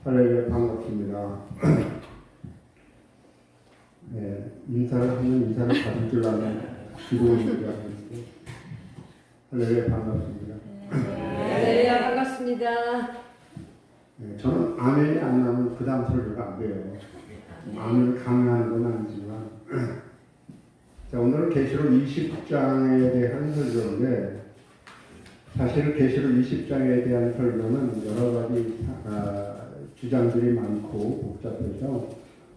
할렐루야 반갑습니다. 네, 인사를 하면 인사를 받을 줄 아는 기도를 하고 있고 할렐루야 반갑습니다. 할렐루야 반갑습니다. 네, 저는 아멘이 안 나면 그 다음 설교가 안 돼요. 아멘을 강요하는 건 아니지만 자, 오늘은 계시록 20장에 대한 설교인데 사실 계시록 20장에 대한 설교는 여러 가지 주장들이 많고 복잡해서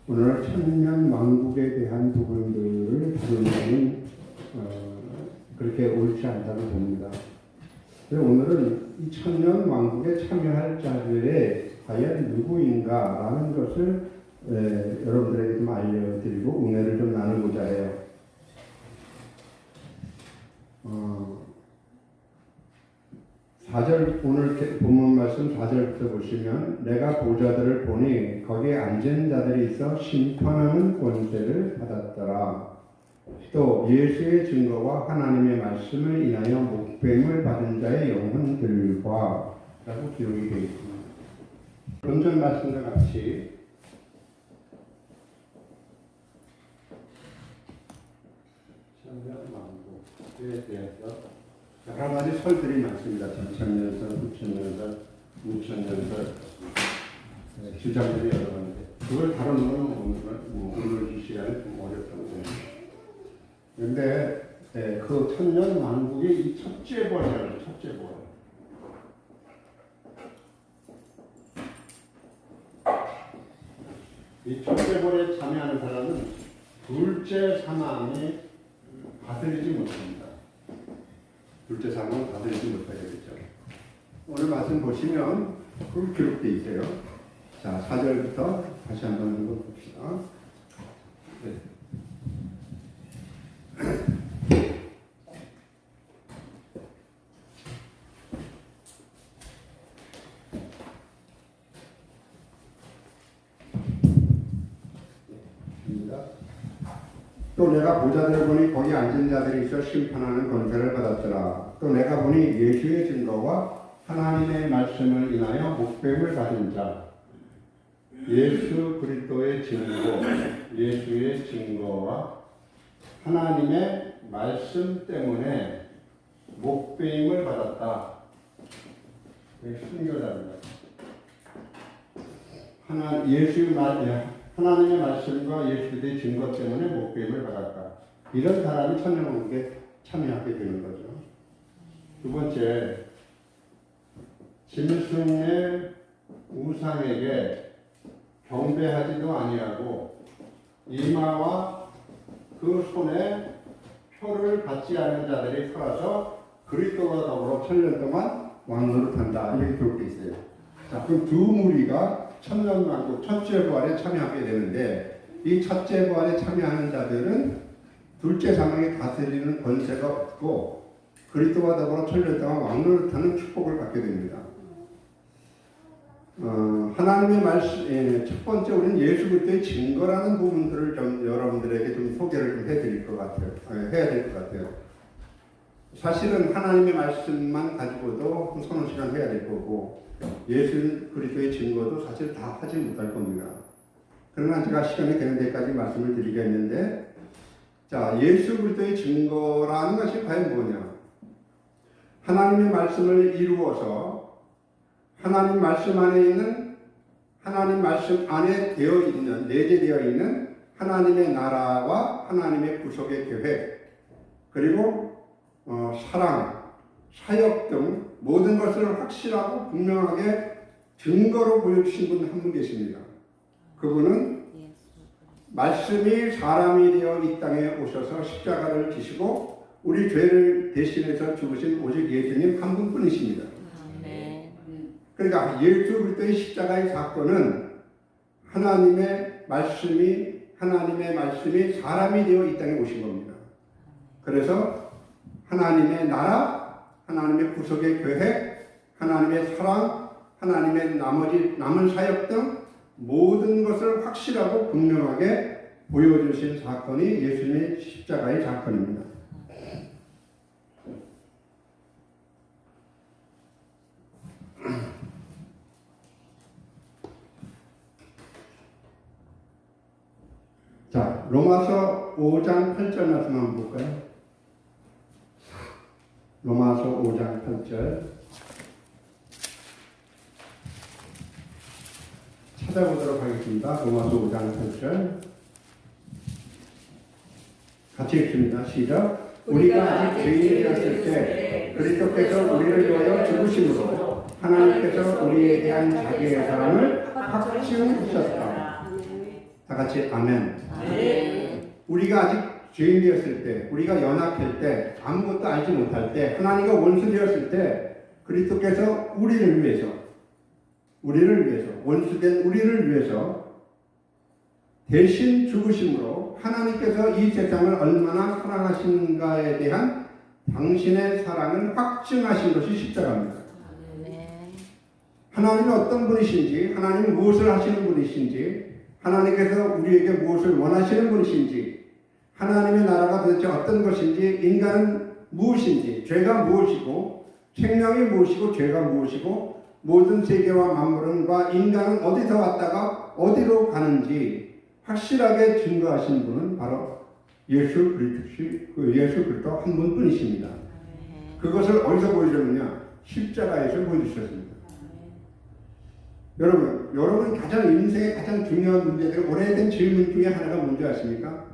오늘 천년 왕국에 대한 부분들을 다루는 것은 그렇게 옳지 않다고 봅니다. 그래서 오늘은 이 천년 왕국에 참여할 자들의 과연 누구인가라는 것을 여러분들에게 좀 알려드리고 은혜를 좀 나누고자 해요. 4절 오늘 본문 말씀 4절부터 보시면 내가 보좌들을 보니 거기에 앉은 자들이 있어 심판하는 권세를 받았더라. 또 예수의 증거와 하나님의 말씀을 인하여 목뱀을 받은 자의 영혼들과 라고 기록이 되어 있습니다. 본전 말씀과 같이 천년 왕국에 대해서 여러 가지 설들이 많습니다. 2000년설, 9000년설, 6000년설 주장들이 여러 가지인데 그걸 다루는 건 오늘 이 시간에 좀 어렵다고 생각합니다. 그런데 그 천년 왕국의 이 첫째 부활이라는 첫째 부활. 이 첫째 부활에 참여하는 사람은 둘째 사망이 다스리지 못합니다. 둘째 사망은 다스리지 못하게 되죠. 오늘 말씀 보시면 그 기록되어 있어요. 자, 4절부터 다시 한번 읽어봅시다. 네. 또 내가 보좌들을 보니 거기 앉은 자들이 있어 심판하는 권세를 받았더라. 또 내가 보니 예수의 증거와 하나님의 말씀을 인하여 목뱀을 받은 자, 예수 그리스도의 증거, 예수의 증거와 하나님의 말씀 때문에 목뱀을 받았다. 순교자입니다. 하나님의 말씀과 예수의 증거 때문에 목뱀을 받았다. 이런 사람이 천년왕국에 참여하게 되는 거죠. 두 번째, 짐승의 우상에게 경배하지도 아니하고 이마와 그 손에 표를 받지 않은 자들이 살아서 그리스도와 더불어 천년 동안 왕노릇한다. 이렇게 기록되어 있어요. 자, 그럼 두 무리가 천년왕국 첫째 부활에 참여하게 되는데 이 첫째 부활에 참여하는 자들은 둘째 사망에 다스리는 권세가 없고 그리스도와 더불어 천년 동안 왕노릇하는 축복을 받게 됩니다. 하나님의 말씀, 첫 번째 우리는 예수 그리스도의 증거라는 부분들을 좀 여러분들에게 좀 소개를 좀 해드릴 것 같아요. 해야 될 것 같아요. 사실은 하나님의 말씀만 가지고도 서너 시간 해야 될 거고 예수 그리스도의 증거도 사실 다 하지 못할 겁니다. 그러나 제가 시간이 되는 데까지 말씀을 드리겠는데, 자, 예수 그리스도의 증거라는 것이 과연 뭐냐? 하나님의 말씀을 이루어서 하나님 말씀 안에 있는 하나님 말씀 안에 되어 있는 내재되어 있는 하나님의 나라와 하나님의 구속의 계획 그리고 사랑, 사역 등 모든 것을 확실하고 분명하게 증거로 보여주신 분 한 분 계십니다. 그분은 말씀이 사람이 되어 이 땅에 오셔서 십자가를 지시고 우리 죄를 대신해서 죽으신 오직 예수님 한 분뿐이십니다. 그러니까 예수 그리스도의 십자가의 사건은 하나님의 말씀이 사람이 되어 이 땅에 오신 겁니다. 그래서 하나님의 나라, 하나님의 구속의 계획, 하나님의 사랑, 하나님의 남은 사역 등 모든 것을 확실하고 분명하게 보여주신 사건이 예수님의 십자가의 사건입니다. 로마서 5장 8절 말씀 한번 볼까요? 로마서 5장 8절 찾아보도록 하겠습니다. 로마서 5장 8절 같이 읽습니다. 시작. 우리가 아직 죄인이었을 때 그리스도께서 우리를 위하여 죽으심으로 하나님께서 우리에 대한 자기의 사랑을 확증하셨다. 다 같이 아멘. 우리가 아직 죄인이었을 때, 우리가 연약할 때, 아무것도 알지 못할 때, 하나님과 원수되었을 때 그리스도께서 우리를 위해서 원수된 우리를 위해서 대신 죽으심으로 하나님께서 이 세상을 얼마나 사랑하시는가에 대한 당신의 사랑을 확증하신 것이 십자가입니다. 하나님이 어떤 분이신지, 하나님은 무엇을 하시는 분이신지, 하나님께서 우리에게 무엇을 원하시는 분이신지, 하나님의 나라가 도대체 어떤 것인지, 인간은 무엇인지, 죄가 무엇이고, 생명이 무엇이고, 죄가 무엇이고, 모든 세계와 만물과 인간은 어디서 왔다가 어디로 가는지 확실하게 증거하신 분은 바로 예수 그리스도 한 분뿐이십니다. 그것을 어디서 보여줬느냐? 십자가에서 보여주셨습니다. 여러분 가장 인생의 가장 중요한 문제들, 오래된 질문 중에 하나가 뭔지 아십니까?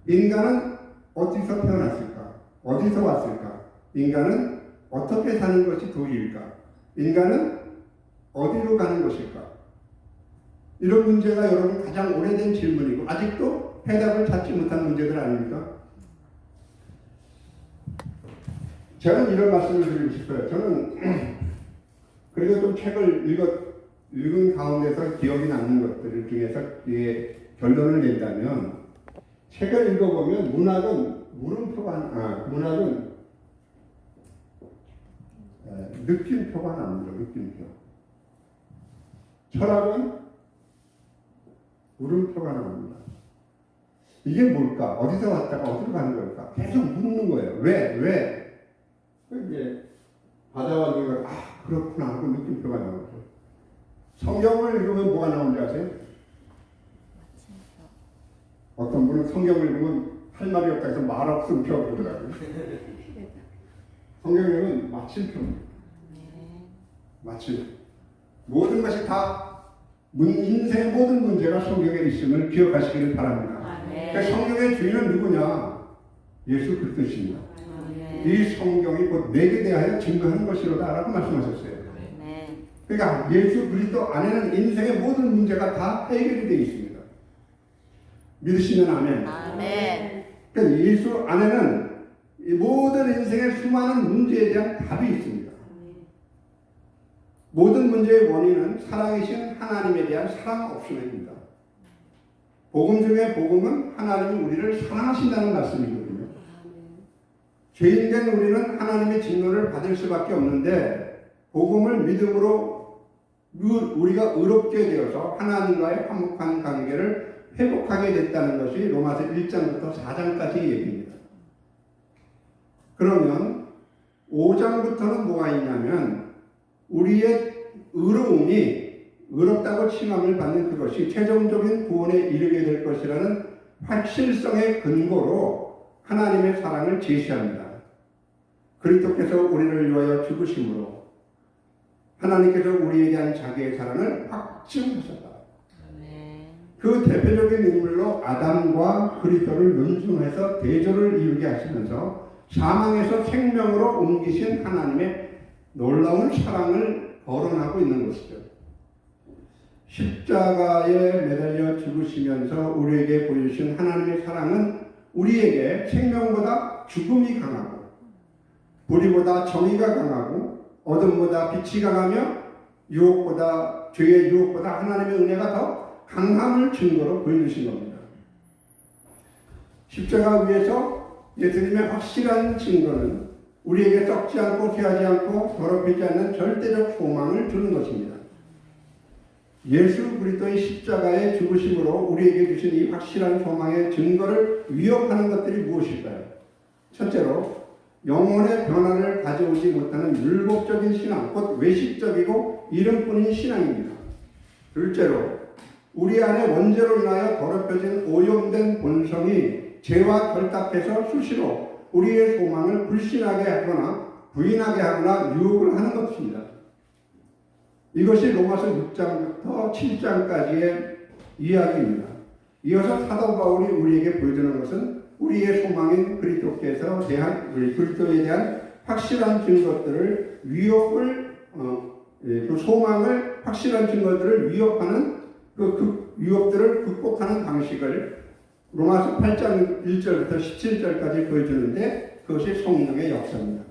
인간은 어디서 태어났을까? 어디서 왔을까? 인간은 어떻게 사는 것이 도리일까? 인간은 어디로 가는 것일까? 이런 문제가 여러분 가장 오래된 질문이고 아직도 해답을 찾지 못한 문제들 아닙니까? 저는 이런 말씀을 드리고 싶어요. 저는 그래도 좀 책을 읽은 가운데서 기억이 남는 것들 중에서 결론을 낸다면, 책을 읽어보면 문학은 느낌표가 나옵니다. 느낌표. 철학은 물음표가 나옵니다. 이게 뭘까? 어디서 왔다가 어디로 가는 걸까? 계속 묻는 거예요. 왜? 이게 바다와 누가 그렇구나 하고 느낌표가 나오죠. 성경을 읽으면 뭐가 나오는지 아세요? 어떤 분은 성경을 읽으면 할 말이 없다 해서 말 없음표 그러더라고요. 성경을 읽으면 마침표입니다. 마침. 모든 것이 다 인생의 모든 문제가 성경에 있음을 기억하시기를 바랍니다. 그러니까 성경의 주인은 누구냐? 예수 그리스도십니다. 이 성경이 곧 내게 대하여 증거하는 것이로다 라고 말씀하셨어요. 그러니까 예수 그리스도 안에는 인생의 모든 문제가 다 해결이 되어 있습니다. 믿으시면 아멘. 그러니까 예수 안에는 이 모든 인생의 수많은 문제에 대한 답이 있습니다. 모든 문제의 원인은 살아계신 하나님에 대한 사랑 없음입니다. 복음 중에 복음은 하나님이 우리를 사랑하신다는 말씀이거든요. 죄인된 우리는 하나님의 진노를 받을 수밖에 없는데, 복음을 믿음으로 우리가 의롭게 되어서 하나님과의 화목한 관계를 회복하게 됐다는 것이 로마서 1장부터 4장까지 얘기입니다. 그러면 5장부터는 뭐가 있냐면, 우리의 의롭다고 칭함을 받는 그것이 최종적인 구원에 이르게 될 것이라는 확실성의 근거로 하나님의 사랑을 제시합니다. 그리스도께서 우리를 위하여 죽으심으로 하나님께서 우리에 대한 자기의 사랑을 확증하셨다. 그 대표적인 인물로 아담과 그리스도를 연중해서 대조를 이루게 하시면서 사망에서 생명으로 옮기신 하나님의 놀라운 사랑을 거론하고 있는 것이죠. 십자가에 매달려 죽으시면서 우리에게 보여주신 하나님의 사랑은 우리에게 생명보다 죽음이 강하고, 불의보다 정의가 강하고, 어둠보다 빛이 강하며, 죄의 유혹보다 하나님의 은혜가 더 강함을 증거로 보여주신 겁니다. 십자가 위에서 예수님의 확실한 증거는 우리에게 썩지 않고 쇠하지 않고 더럽히지 않는 절대적 소망을 주는 것입니다. 예수 그리스도의 십자가의 죽으심으로 우리에게 주신 이 확실한 소망의 증거를 위협하는 것들이 무엇일까요? 첫째로, 영혼의 변화를 가져오지 못하는 율법적인 신앙, 곧 외식적이고 이름뿐인 신앙입니다. 둘째로, 우리 안에 원죄로 인하여 더럽혀진 오염된 본성이 죄와 결탁해서 수시로 우리의 소망을 불신하게 하거나 부인하게 하거나 유혹을 하는 것입니다. 이것이 로마서 6장부터 7장까지의 이야기입니다. 이어서 사도 바울이 우리에게 보여주는 것은 우리의 소망인 그리스도에 대한 확실한 증거들을 그 소망을 확실한 증거들을 위협하는 그 위협들을 극복하는 방식을 로마서 8장 1절부터 17절까지 보여주는데 그것이 성령의 역사입니다.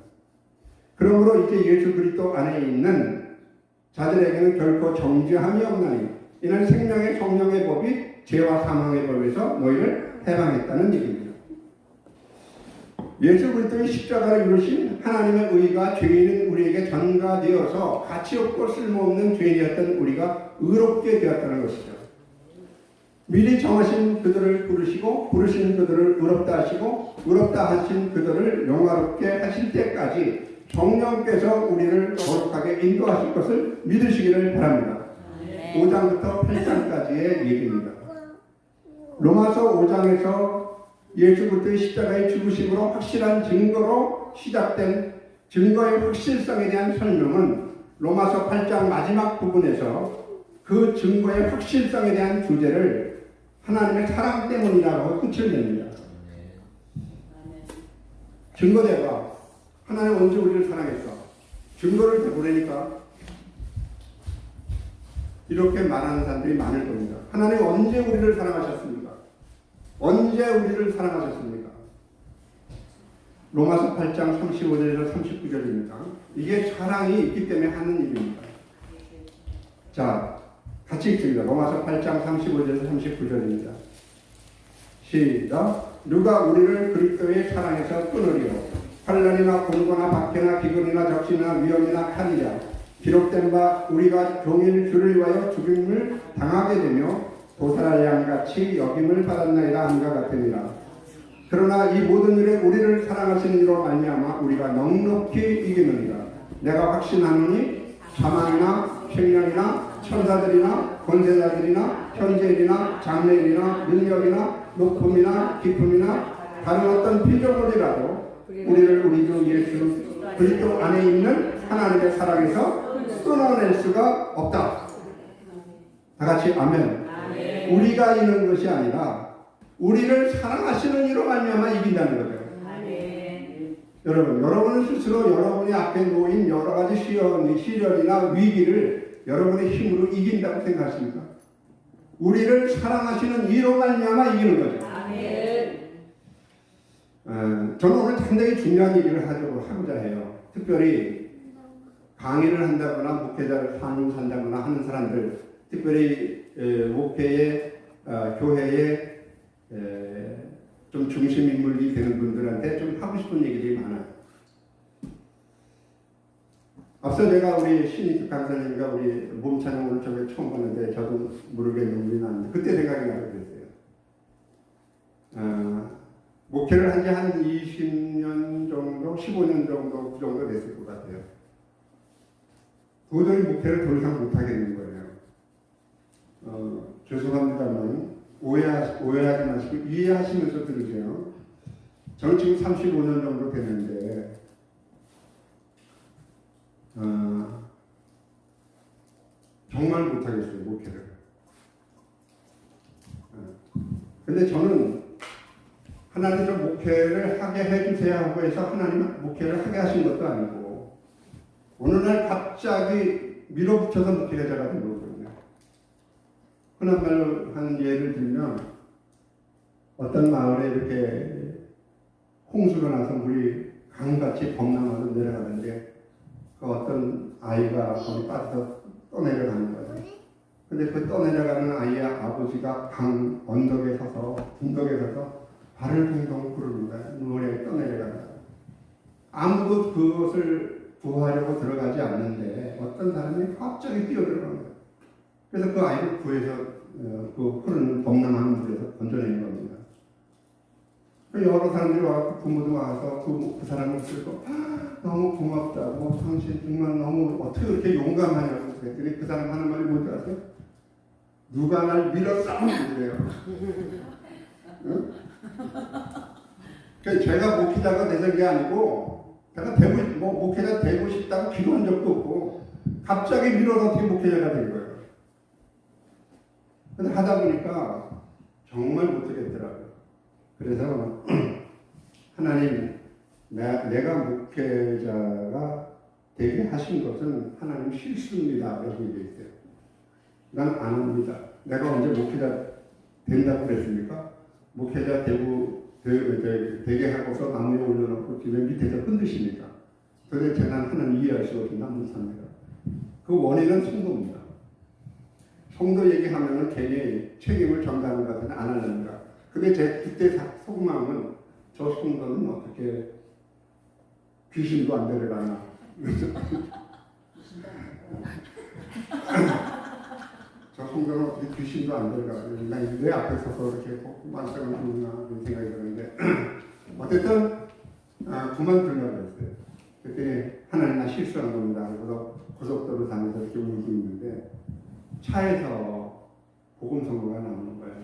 그러므로 이제 예수 그리스도 안에 있는 자들에게는 결코 정죄함이 없나니 이는 생명의 성령의 법이 죄와 사망의 법에서 너희를 해방했다는 얘기입니다. 예수 그리스도의 십자가를 이루신 하나님의 의가 죄인인 우리에게 전가되어서 가치없고 쓸모없는 죄인이었던 우리가 의롭게 되었다는 것이죠. 미리 정하신 그들을 부르시고 부르신 그들을 의롭다 하시고 의롭다 하신 그들을 영화롭게 하실 때까지 성령께서 우리를 거룩하게 인도하실 것을 믿으시기를 바랍니다. 5장부터 8장까지의 얘기입니다. 로마서 5장에서 예수 그리스도의 십자가의 죽으심으로 확실한 증거로 시작된 증거의 확실성에 대한 설명은 로마서 8장 마지막 부분에서 그 증거의 확실성에 대한 주제를 하나님의 사랑 때문이라고 끝을 냅니다. 증거대가 하나님 언제 우리를 사랑했어? 증거를 대보내니까 이렇게 말하는 사람들이 많을 겁니다. 하나님 언제 우리를 사랑하셨습니까? 언제 우리를 사랑하셨습니까? 로마서 8장 35절에서 39절입니다. 이게 사랑이 있기 때문에 하는 일입니다. 자, 같이 읽습니다. 로마서 8장 35절에서 39절입니다. 시작. 누가 우리를 그리스도의 사랑에서 끊으리요? 환난이나 공고나 박해나 기근이나 적신이나 위험이나 칼이라 기록된 바 우리가 종일 주를 위하여 죽임을 당하게 되며 도살할 양같이 여김을 받았나이다 함과 같으니라. 그러나 이 모든 일에 우리를 사랑하시는 이로 말미암아 우리가 넉넉히 이기느니라. 내가 확신하노니 사망이나 생명이나 천사들이나 권세자들이나 현재일이나 장래일이나 능력이나 높음이나 깊음이나 다른 어떤 피조물이라도 우리를 우리 주 예수 그리스도 안에 있는 하나님의 사랑에서 끊어낼 수가 없다. 다 같이 아멘. 우리가 이기는 것이 아니라 우리를 사랑하시는 이로 말미암아 이긴다는 거죠. 여러분은 스스로 여러분이 앞에 놓인 여러 가지 시련이나 위기를 여러분의 힘으로 이긴다고 생각하십니까? 우리를 사랑하시는 이로 말미암아 이기는 거죠. 저는 오늘 상당히 중요한 얘기를 하고자 해요. 특별히 강의를 한다거나 목회자를 산다거나 하는 사람들, 특별히 목회의 교회의 좀 중심 인물이 되는 분들한테 좀 하고 싶은 얘기들이 많아요. 앞서 내가 우리 신익 강사님과 우리 몸찬양을 저번에 처음 봤는데 저도 모르게 눈물이 났는데 그때 생각이 나게 됐어요. 목회를 한 지 한 20년 정도, 15년 정도 그 정도 됐을 것 같아요. 도저히 목회를 더 이상 못하겠는 거예요. 죄송합니다만 오해하지 마시고 이해하시면서 들으세요. 저는 지금 35년 정도 됐는데 정말 못하겠어요, 목회를. 근데 저는 하나님 좀 목회를 하게 해주세요 하고 해서 하나님은 목회를 하게 하신 것도 아니고 어느 날 갑자기 밀어붙여서 목회자가 된 거거든요. 흔한 말로 하는 예를 들면 어떤 마을에 이렇게 홍수가 나서 물이 강같이 범람하서 내려가는데 그 어떤 아이가 거기 빠져서 떠내려가는 거예요. 근데 그 떠내려가는 아이의 아버지가 강 언덕에 서서 분덕에 서서 발을 동동 구르는 거야. 물에 떠내려간다. 아무도 그것을 구하려고 들어가지 않는데 어떤 사람이 갑자기 뛰어들어가는 거야. 그래서 그 아이를 구해서 그 흐르는 범람하는 물에서 건져내는 겁니다. 여러 사람들이 와서 부모도 와서 그 사람을 들고 너무 고맙다고 당신 정말 너무 어떻게 그렇게 용감하냐고 그랬더니 그 사람 하는 말이 뭔지 아세요? 누가 날 밀었어? 그래요. 응? 그러니까 제가 목회자가 되는 게 아니고 제가 목회자 되고 싶다고 기도한 적도 없고 갑자기 밀어서 어떻게 목회자가 된 거예요. 근데 하다 보니까 정말 못하겠더라고요. 그래서 하나님 내가 목회자가 되게 하신 것은 하나님 실수입니다. 이렇게 얘기했어요. 난 안 합니다. 내가 언제 목회자 된다고 그랬습니까? 목회자 되게 하고서 나무에 올려놓고 뒤에 밑에서 흔드십니다. 도대체 난 하나님 이해할 수 없이 난 못합니다. 그 원인은 성도입니다. 성도 얘기하면은 괜히 책임을 전가하는 것 같은데 안 하려니까. 근데 제 그때 속마음은 저 성도는 어떻게 귀신도 안 데려가나. 저 성도는 어떻게 귀신도 안 데려가나. 내 앞에 서서 이렇게 말씀을 듣나 그런 생각이 드는데 어쨌든 그만두려고 했어요. 그때 하나님 나 실수한 겁니다. 그래서 고속도로 다니면서 이렇게 울고 있는데 차에서 복음 선고가 나오는 거예요.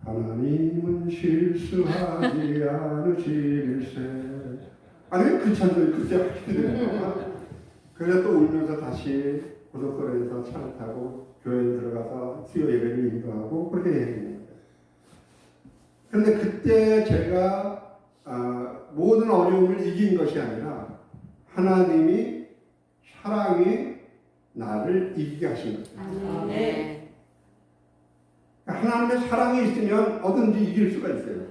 하나님은 실수하지 않으실세. 아니 그 찬송이 그때 하게 되는 그래서 또 울면서 다시 고속도로에서 차를 타고 교회에 들어가서 수요 예배를 인도하고 그렇게 되는 거예요. 그런데 그때 제가 모든 어려움을 이긴 것이 아니라 하나님이 사랑이 나를 이기게 하신 거예요. 네. 하나님의 사랑이 있으면 뭐든지 이길 수가 있어요.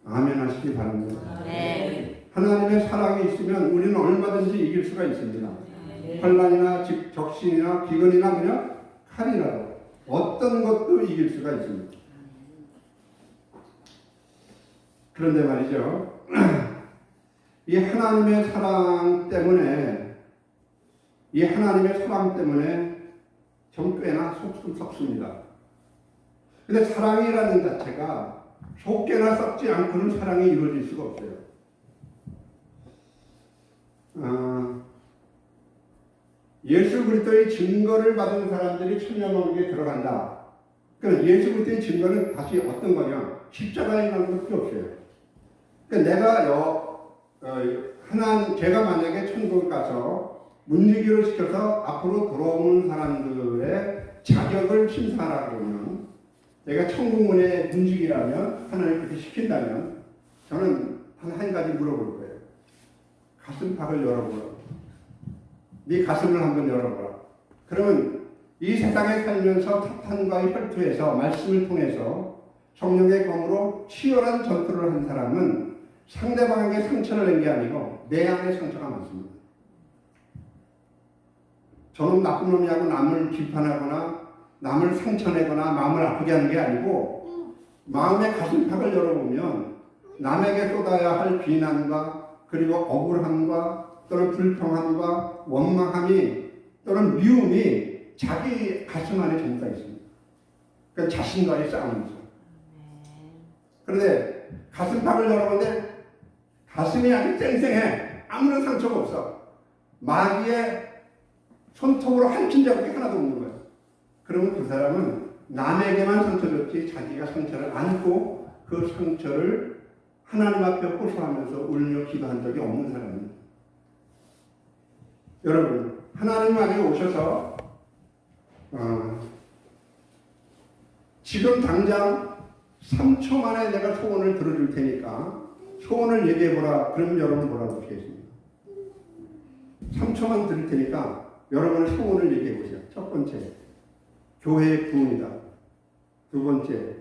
아멘 하시기 바랍니다. 네. 하나님의 사랑이 있으면 우리는 얼마든지 이길 수가 있습니다. 환난이나 적신이나 기근이나 그냥 칼이라도 어떤 것도 이길 수가 있습니다. 그런데 말이죠. 이 하나님의 사랑 때문에 좀 꽤나 속좀 썩습니다. 근데 사랑이라는 자체가 속게나 썩지 않고는 사랑이 이루어질 수가 없어요. 예수 그리스도의 증거를 받은 사람들이 천년왕국에 들어간다. 그러니까 예수 그리스도의 증거는 다시 어떤 거냐? 십자가에 있는 것 필요 없어요. 그러니까 제가 만약에 천국에 가서 문지기를 시켜서 앞으로 돌아오는 사람들의 자격을 심사하라 그러면 내가 천국문의 문지기라면 하나님 그렇게 시킨다면 저는 한 가지 물어볼 거예요. 가슴팍을 열어보라. 네 가슴을 한번 열어보라. 그러면 이 세상에 살면서 타탄과 혈투에서 말씀을 통해서 성령의 검으로 치열한 전투를 한 사람은 상대방에게 상처를 낸 게 아니고 내 안에 상처가 많습니다. 저는 나쁜 놈이라고 남을 비판하거나 남을 상처내거나 마음을 아프게 하는 게 아니고 마음의 가슴팍을 열어보면 남에게 쏟아야 할 비난과 그리고 억울함과 또는 불평함과 원망함이 또는 미움이 자기 가슴 안에 전부가 있습니다. 그러니까 자신과의 싸움이죠. 그런데 가슴팍을 열어보는데 가슴이 아주 쌩쌩해. 아무런 상처가 없어. 마귀의 손톱으로 한친 자국이 하나도 없는 거예요. 그러면 그 사람은 남에게만 상처 줬지 자기가 상처를 안고 그 상처를 하나님 앞에 호소하면서 울며 기도한 적이 없는 사람입니다. 여러분, 하나님 안에 오셔서 지금 당장 3초 만에 내가 소원을 들어줄 테니까 소원을 얘기해보라. 그러면 여러분 뭐라고 하시겠습니까? 3초만 들을 테니까 여러분의 소원을 얘기해보세요. 첫 번째, 교회의 부흥이다. 두 번째,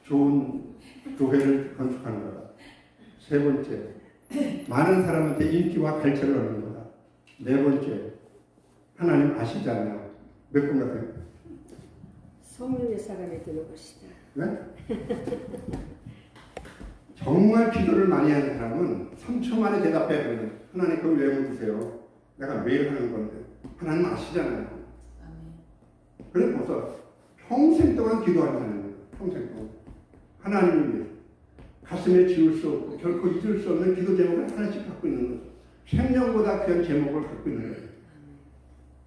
좋은 교회를 건축하는 거다. 세 번째, 많은 사람한테 인기와 발전을 얻는 거다. 네 번째, 하나님 아시잖아요. 몇 번 같아요? 성령의 사람이 되는 것이다. 네? 정말 기도를 많이 하는 사람은 3초 만에 대답해야 돼요. 하나님 그걸 왜 묻으세요? 내가 매일 하는 건데 하나님 아시잖아요. 그래서 벌써 평생 동안 기도하는 사람이에요. 평생 동안 하나님을 위해서 가슴에 지울 수 없고 결코 잊을 수 없는 기도 제목을 하나씩 갖고 있는 거죠. 생명보다 귀한 제목을 갖고 있는 거예요.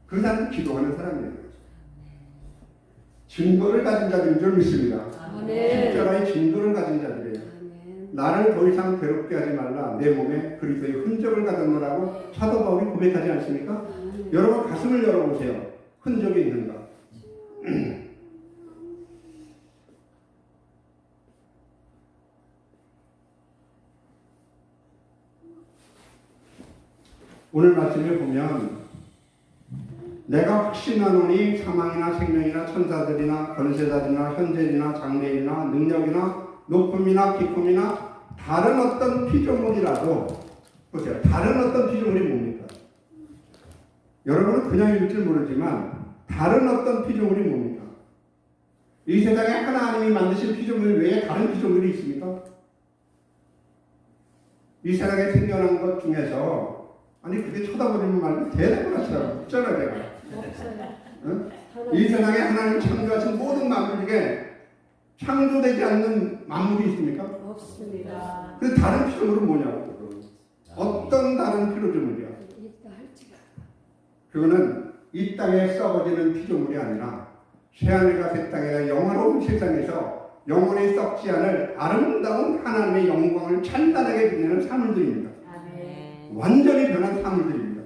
그 사람은 기도하는 사람이에요. 증거를 가진 자들인 줄 믿습니다. 아멘. 십자가의 증거를 가진 자들이에요. 아멘. 나를 더 이상 괴롭게 하지 말라. 내 몸에 그리스도의 흔적을 가졌노라고 사도 바울이 고백하지 않습니까? 아멘. 여러분 가슴을 열어보세요. 흔적이 있는가? 오늘 말씀을 보면 내가 확신하노니 사망이나 생명이나 천사들이나 권세자들이나 현재이나 장래이나 능력이나 높음이나 깊음이나 다른 어떤 피조물이라도 보세요. 다른 어떤 피조물이 뭡니까? 여러분은 그냥 읽을 줄 모르지만 다른 어떤 피조물이 뭡니까? 이 세상에 하나님이 만드신 피조물 외에 다른 피조물이 있습니까? 이 세상에 생겨난 것 중에서 아니 그게 쳐다보지만 말고 대답을 하시라고 묻잖아 제가. 없어요. 응? 이 세상에 하나님 창조하신 모든 만물 중에 창조되지 않는 만물이 있습니까? 없습니다. 근데 다른 피조물은 뭐냐고. 어떤 다른 피조물이야? 있다 할지가. 그거는 이 땅에 썩어지는 피조물이 아니라 새하늘과 새 땅에 영화로운 세상에서 영원히 썩지 않을 아름다운 하나님의 영광을 찬란하게 빛내는 사물들입니다. 완전히 변한 사물들입니다.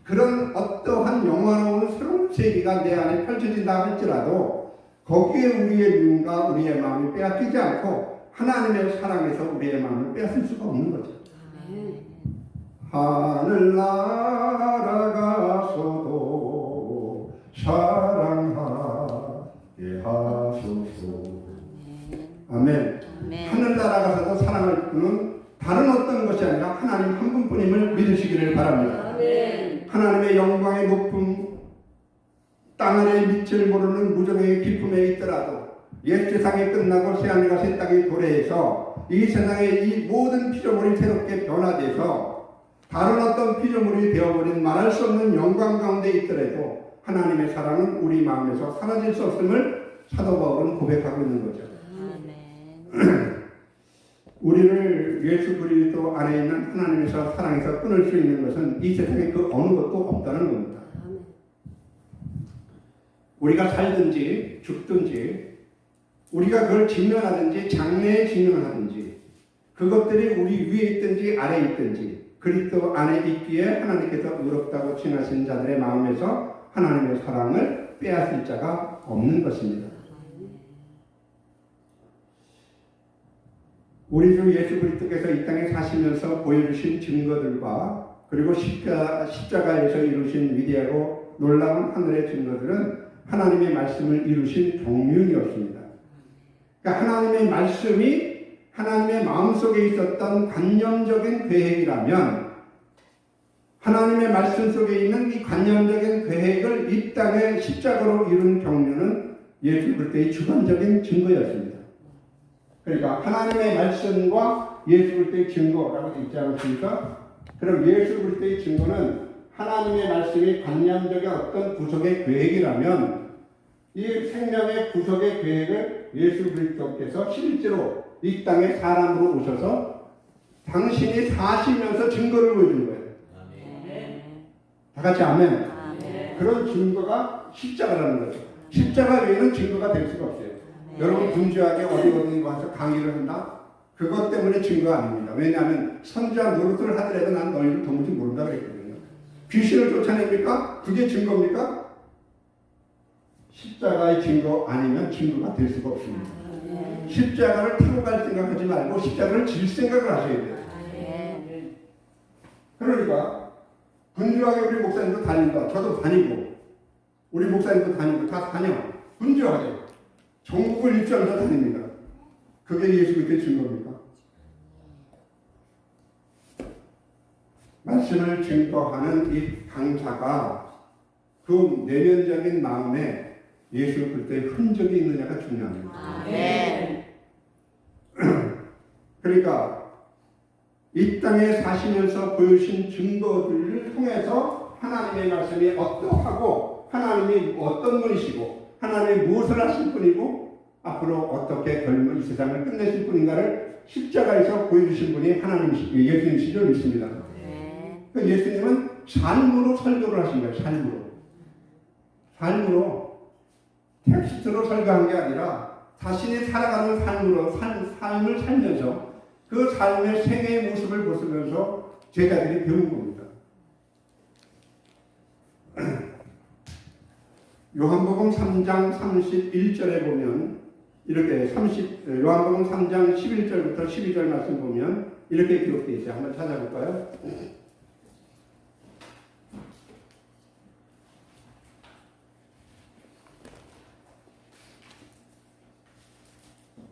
그런 어떠한 영화로운 새로운 세계가 내 안에 펼쳐진다 할지라도 거기에 우리의 눈과 우리의 마음이 빼앗기지 않고 하나님의 사랑에서 우리의 마음을 빼앗을 수가 없는 거죠. 아멘. 하늘 날아가서도 사랑하게 하소서. 아멘. 하늘 날아가서도 사랑을 주는 다른 어떤 것이 아니라 하나님 한 분뿐임을 믿으시기를 바랍니다. 아멘. 하나님의 영광의 높음, 땅 안의 빛을 모르는 무정의 기쁨에 있더라도 옛 세상이 끝나고 새하늘과 새 땅이 도래해서 이 세상의 이 모든 피조물이 새롭게 변화돼서 다른 어떤 피조물이 되어버린 말할 수 없는 영광 가운데 있더라도 하나님의 사랑은 우리 마음에서 사라질 수 없음을 사도 바울은 고백하고 있는 거죠. 우리를 예수 그리스도 안에 있는 하나님에서 사랑에서 끊을 수 있는 것은 이 세상에 그 어느 것도 없다는 겁니다. 아멘. 우리가 살든지 죽든지 우리가 그걸 직면하든지 장래에 직면하든지 그것들이 우리 위에 있든지 아래에 있든지 그리스도 안에 있기에 하나님께서 의롭다고 칭하신 자들의 마음에서 하나님의 사랑을 빼앗을 자가 없는 것입니다. 우리 주 예수 그리스도께서 이 땅에 사시면서 보여주신 증거들과 그리고 십자가에서 이루신 위대하고 놀라운 하늘의 증거들은 하나님의 말씀을 이루신 경륜이었습니다. 그러니까 하나님의 말씀이 하나님의 마음속에 있었던 관념적인 계획이라면 하나님의 말씀 속에 있는 이 관념적인 계획을 이 땅에 십자가로 이룬 경륜은 예수 그리스도의 주관적인 증거였습니다. 그러니까 하나님의 말씀과 예수 그리스도의 증거라고 되어 있지 않습니까? 그럼 예수 그리스도의 증거는 하나님의 말씀이 관념적인 어떤 구속의 계획이라면 이 생명의 구속의 계획을 예수 그리스도께서 실제로 이 땅에 사람으로 오셔서 당신이 사시면서 증거를 보여준 거예요. 다 같이 아멘. 그런 증거가 십자가라는 거죠. 십자가 외에는 증거가 될 수가 없어요. 여러분 분주하게 어디 가서 강의를 한다? 그것 때문에 증거가 아닙니다. 왜냐하면 선지자 노릇을 하더라도 난 너희를 도무지 모른다 그랬거든요. 귀신을 쫓아냅니까? 그게 증거입니까? 십자가의 증거 아니면 증거가 될 수가 없습니다. 십자가를 타고 갈 생각하지 말고 십자가를 질 생각을 하셔야 돼요. 그러니까 분주하게 우리 목사님도 다닌다. 저도 다니고 우리 목사님도 다니고 다 다녀. 분주하게. 전국을 입장해서 다닙니다. 그게 예수 그리스도의 증거입니까? 말씀을 증거하는 이 강사가 그 내면적인 마음에 예수 그리스도의 흔적이 있느냐가 중요합니다. 아멘. 그러니까 이 땅에 사시면서 보여주신 증거들을 통해서 하나님의 말씀이 어떠하고 하나님이 어떤 분이시고 하나님이 무엇을 하실 분이고 앞으로 어떻게 이 세상을 끝내실 분인가를 십자가에서 보여주신 분이 예수님이신 줄 믿습니다. 그 예수님은 삶으로 설교를 하신 거예요. 삶으로. 텍스트로 설교한 게 아니라 자신이 살아가는 삶을 살면서 그 삶의 생애의 모습을 보시면서 제자들이 배운 겁니다. 요한복음 3장 31절에 보면 이렇게 요한복음 3장 11절부터 12절 말씀 보면 이렇게 기록되어 있어요. 한번 찾아볼까요?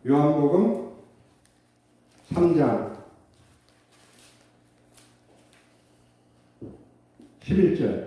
요한복음 3장 11절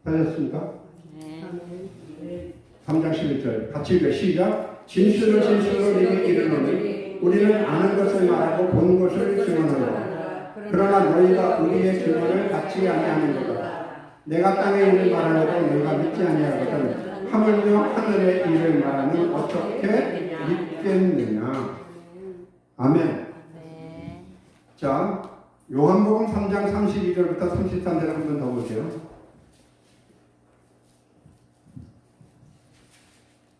하셨습니까? 아멘. 3장 11절 같이 읽어 시작. 진실로 진실로 너희에게 이르노니 우리는 아는 것을 말하고 본 것을 증언하노라. 그러나 너희가 우리의 증언을 받지 아니하는 거다. 내가 땅에 있는 말하여도 너희가 믿지 아니하거든 하물며 하늘의 일을 말하는 어떻게 믿겠느냐. 아멘. 자, 요한복음 3장 32절부터 33절 한 번 더 보세요.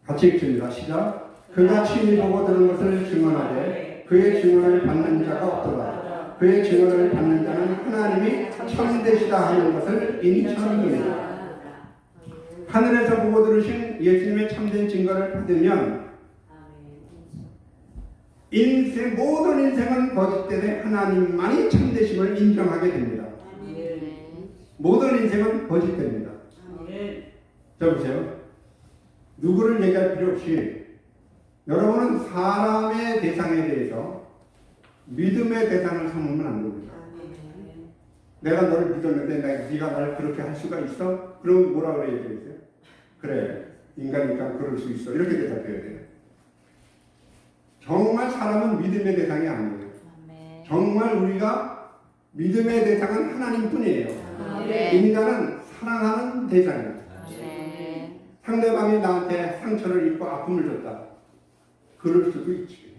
같이 읽습니다. 시작. 그가 친히 보고 들은 것을 증언하되 그의 증언을 받는 자가 없도다. 그의 증언을 받는 자는 하나님이 참되시다 하는 것을 인천합니다. 하늘에서 보고 들으신 예수님의 참된 증거를 받으면 모든 인생은 거짓되되 하나님만이 참되심을 인정하게 됩니다. 모든 인생은 거짓됩니다. 자 보세요. 누구를 얘기할 필요 없이 여러분은 사람의 대상에 대해서 믿음의 대상을 삼으면 안 됩니다. 내가 너를 믿었는데 네가 나를 그렇게 할 수가 있어? 그럼 뭐라 그래야 되겠어요? 그래, 인간이니까 그럴 수 있어. 이렇게 대답해야 돼요. 정말 사람은 믿음의 대상이 아니에요. 정말 우리가 믿음의 대상은 하나님뿐이에요. 인간은 사랑하는 대상이에요. 상대방이 나한테 상처를 입고 아픔을 줬다. 그럴 수도 있지.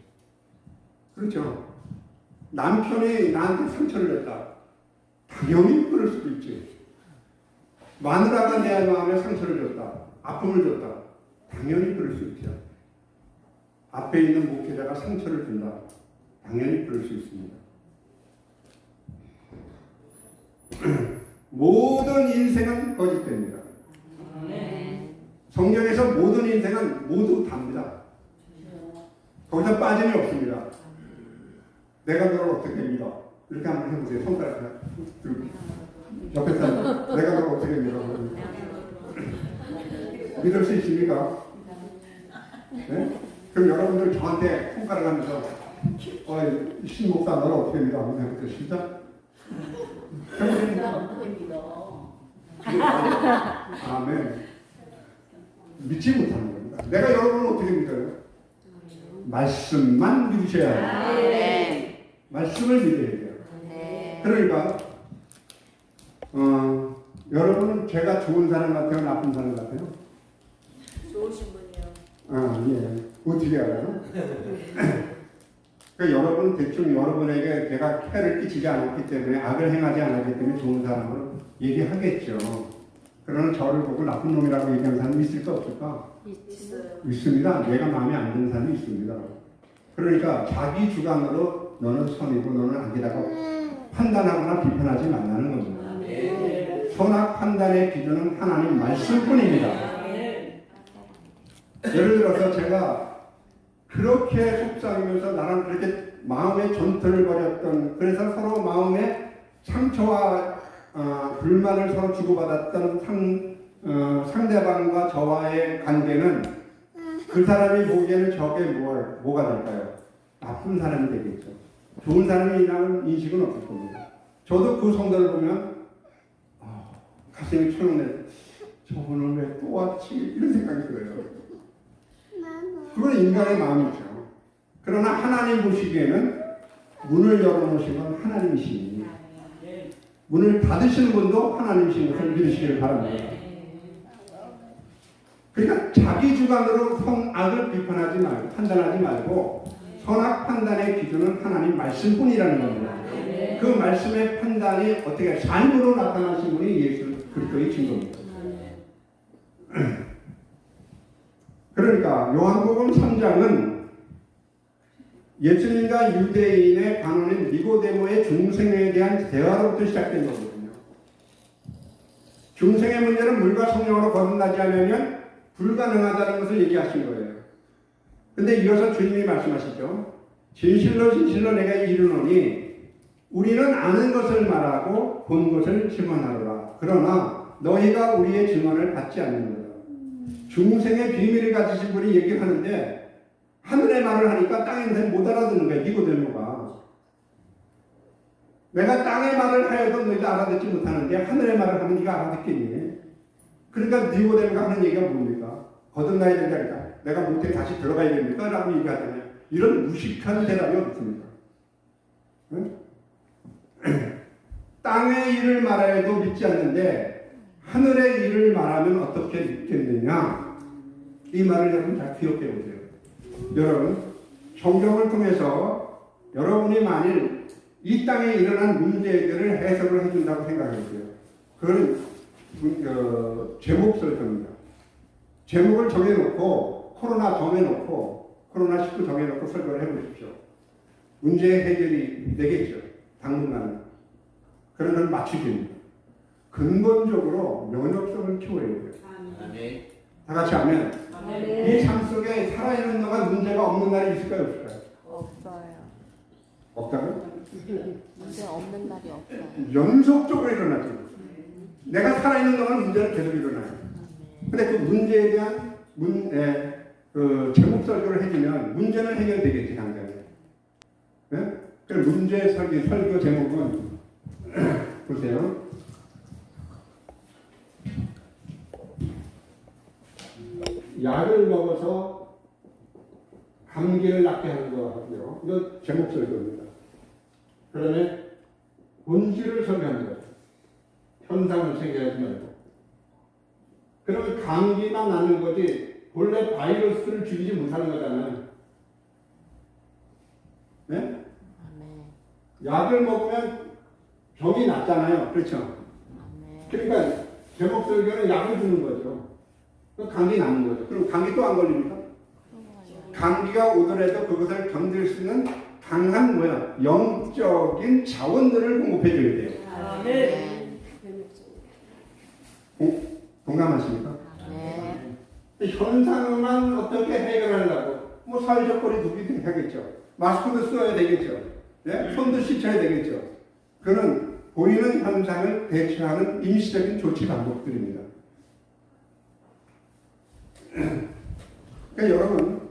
그렇죠? 남편이 나한테 상처를 줬다. 당연히 그럴 수도 있지. 마누라가 내 마음에 상처를 줬다. 아픔을 줬다. 당연히 그럴 수 있죠. 앞에 있는 목회자가 상처를 준다. 당연히 그럴 수 있습니다. 모든 인생은 거짓됩니다. 성경에서 모든 인생은 모두 답니다. 거기서 빠짐이 없습니다. 내가 너를 어떻게 믿어? 이렇게 한번 해보세요. 손가락 들고 옆에 사람 내가 너를 어떻게 믿어? 믿을 수 있습니까? 네? 그럼 여러분들 저한테 손가락 하면서 신목사 너를 어떻게 믿어? 한번 해볼게요. 시작. 아멘. 믿지 못하는 겁니다. 내가 여러분을 어떻게 믿어요? 말씀만 믿으셔야 해요. 말씀을 믿어야 돼요. 그러니까 여러분은 제가 좋은 사람 같아요? 나쁜 사람 같아요? 좋으신 분이요. 예. 어떻게 알아요? 그러니까 여러분은 대충 여러분에게 제가 해를 끼치지 않았기 때문에 악을 행하지 않았기 때문에 좋은 사람으로 얘기하겠죠. 그러나 저를 보고 나쁜 놈이라고 얘기하는 사람이 있을까 없을까? 있어요. 있습니다. 내가 마음에 안 드는 사람이 있습니다. 그러니까 자기 주관으로 너는 선이고 너는 악이라고 판단하거나 비판하지 말라는 겁니다. 선악 판단의 기준은 하나님 말씀뿐입니다. 예를 들어서 제가 그렇게 속삭이면서 나랑 그렇게 마음의 전투를 벌였던, 그래서 서로 마음의 상처와 불만을 서로 주고받았던 상대방과 저와의 관계는 그 사람이 보기에는 저게 뭐가 될까요? 나쁜 사람이 되겠죠. 좋은 사람이라는 인식은 없을 겁니다. 저도 그 성도를 보면 가슴이 초롱해. 저분은 왜 또 왔지? 이런 생각이 들어요. 그건 인간의 마음이죠. 그러나 하나님 보시기에는 문을 열어놓으신 건 하나님이시니 문을 닫으시는 분도 하나님이신 것을 믿으시기를 바랍니다. 그러니까 자기 주관으로 선악을 비판하지 말고 판단하지 말고 선악 판단의 기준은 하나님 말씀뿐이라는 겁니다. 그 말씀의 판단이 어떻게 삶으로 나타나신 분이 예수 그리스도의 증거입니다. 그러니까 요한복음 3장은 예수님과 유대인의 관원인 니고데모의 중생에 대한 대화로부터 시작된 거거든요. 중생의 문제는 물과 성령으로 거듭나지 않으면 불가능하다는 것을 얘기하신 거예요. 근데 이어서 주님이 말씀하시죠. 진실로 진실로 내가 이르노니 우리는 아는 것을 말하고 본 것을 증언하노라. 그러나 너희가 우리의 증언을 받지 않는다. 중생의 비밀을 가지신 분이 얘기를 하는데 하늘의 말을 하니까 땅에서 못 알아듣는 거야. 니고데모가. 내가 땅의 말을 하여도 너희가 알아듣지 못하는데 하늘의 말을 하면 네가 알아듣겠니? 그러니까 니고데모가 하는 얘기가 뭡니까? 거듭나야 된다니까. 내가 모태에 다시 들어가야 됩니까? 라고 얘기하잖아요. 이런 무식한 대답이 없습니다. 응? 땅의 일을 말하여도 믿지 않는데 하늘의 일을 말하면 어떻게 믿겠느냐? 이 말을 여러분 잘 기억해 보세요. 여러분, 성경을 통해서 여러분이 만일 이 땅에 일어난 문제들을 해석을 해준다고 생각해 보세요. 그건 제목 설정입니다. 제목을 정해놓고 코로나19 정해놓고 설교를 해보십시오. 문제 해결이 되겠죠. 당분간은. 그런 건 맞추기입니다. 근본적으로 면역성을 키워야 돼요. 아멘. 다 같이 하면 이 삶 속에 살아있는 동안 문제가 없는 날이 있을까요? 없을까요? 없어요. 없다고요? 문제 없는 날이 없어요. 연속적으로 일어나죠. 내가 살아있는 동안 문제는 계속 일어나요. 근데 그 문제에 대한 제목 설교를 해주면 문제는 해결되겠지, 당장에. 네? 그 문제 설교 제목은 보세요. 약을 먹어서 감기를 낫게 하는 거 하고요. 이거 제목 설교입니다. 그다음에 본질을 설명하는 거예요. 현상을 세계하지 말고. 그러면 감기만 나는 거지 본래 바이러스를 죽이지 못하는 거잖아요. 네? 약을 먹으면 병이 낫잖아요. 그렇죠? 그러니까 제목 설교는 약을 주는 거죠. 감기 나는 거죠. 그럼 감기 또 안 걸립니까? 감기가 오더라도 그것을 견딜 수 있는 강한 영적인 자원들을 공급해 줘야 돼요. 네. 동감하십니까? 네. 현상만 어떻게 해결하려고 사회적 거리두기도 하겠죠. 마스크도 써야 되겠죠. 네? 손도 씻어야 되겠죠. 그런 보이는 현상을 대처하는 임시적인 조치 방법들입니다. 그러니까 여러분,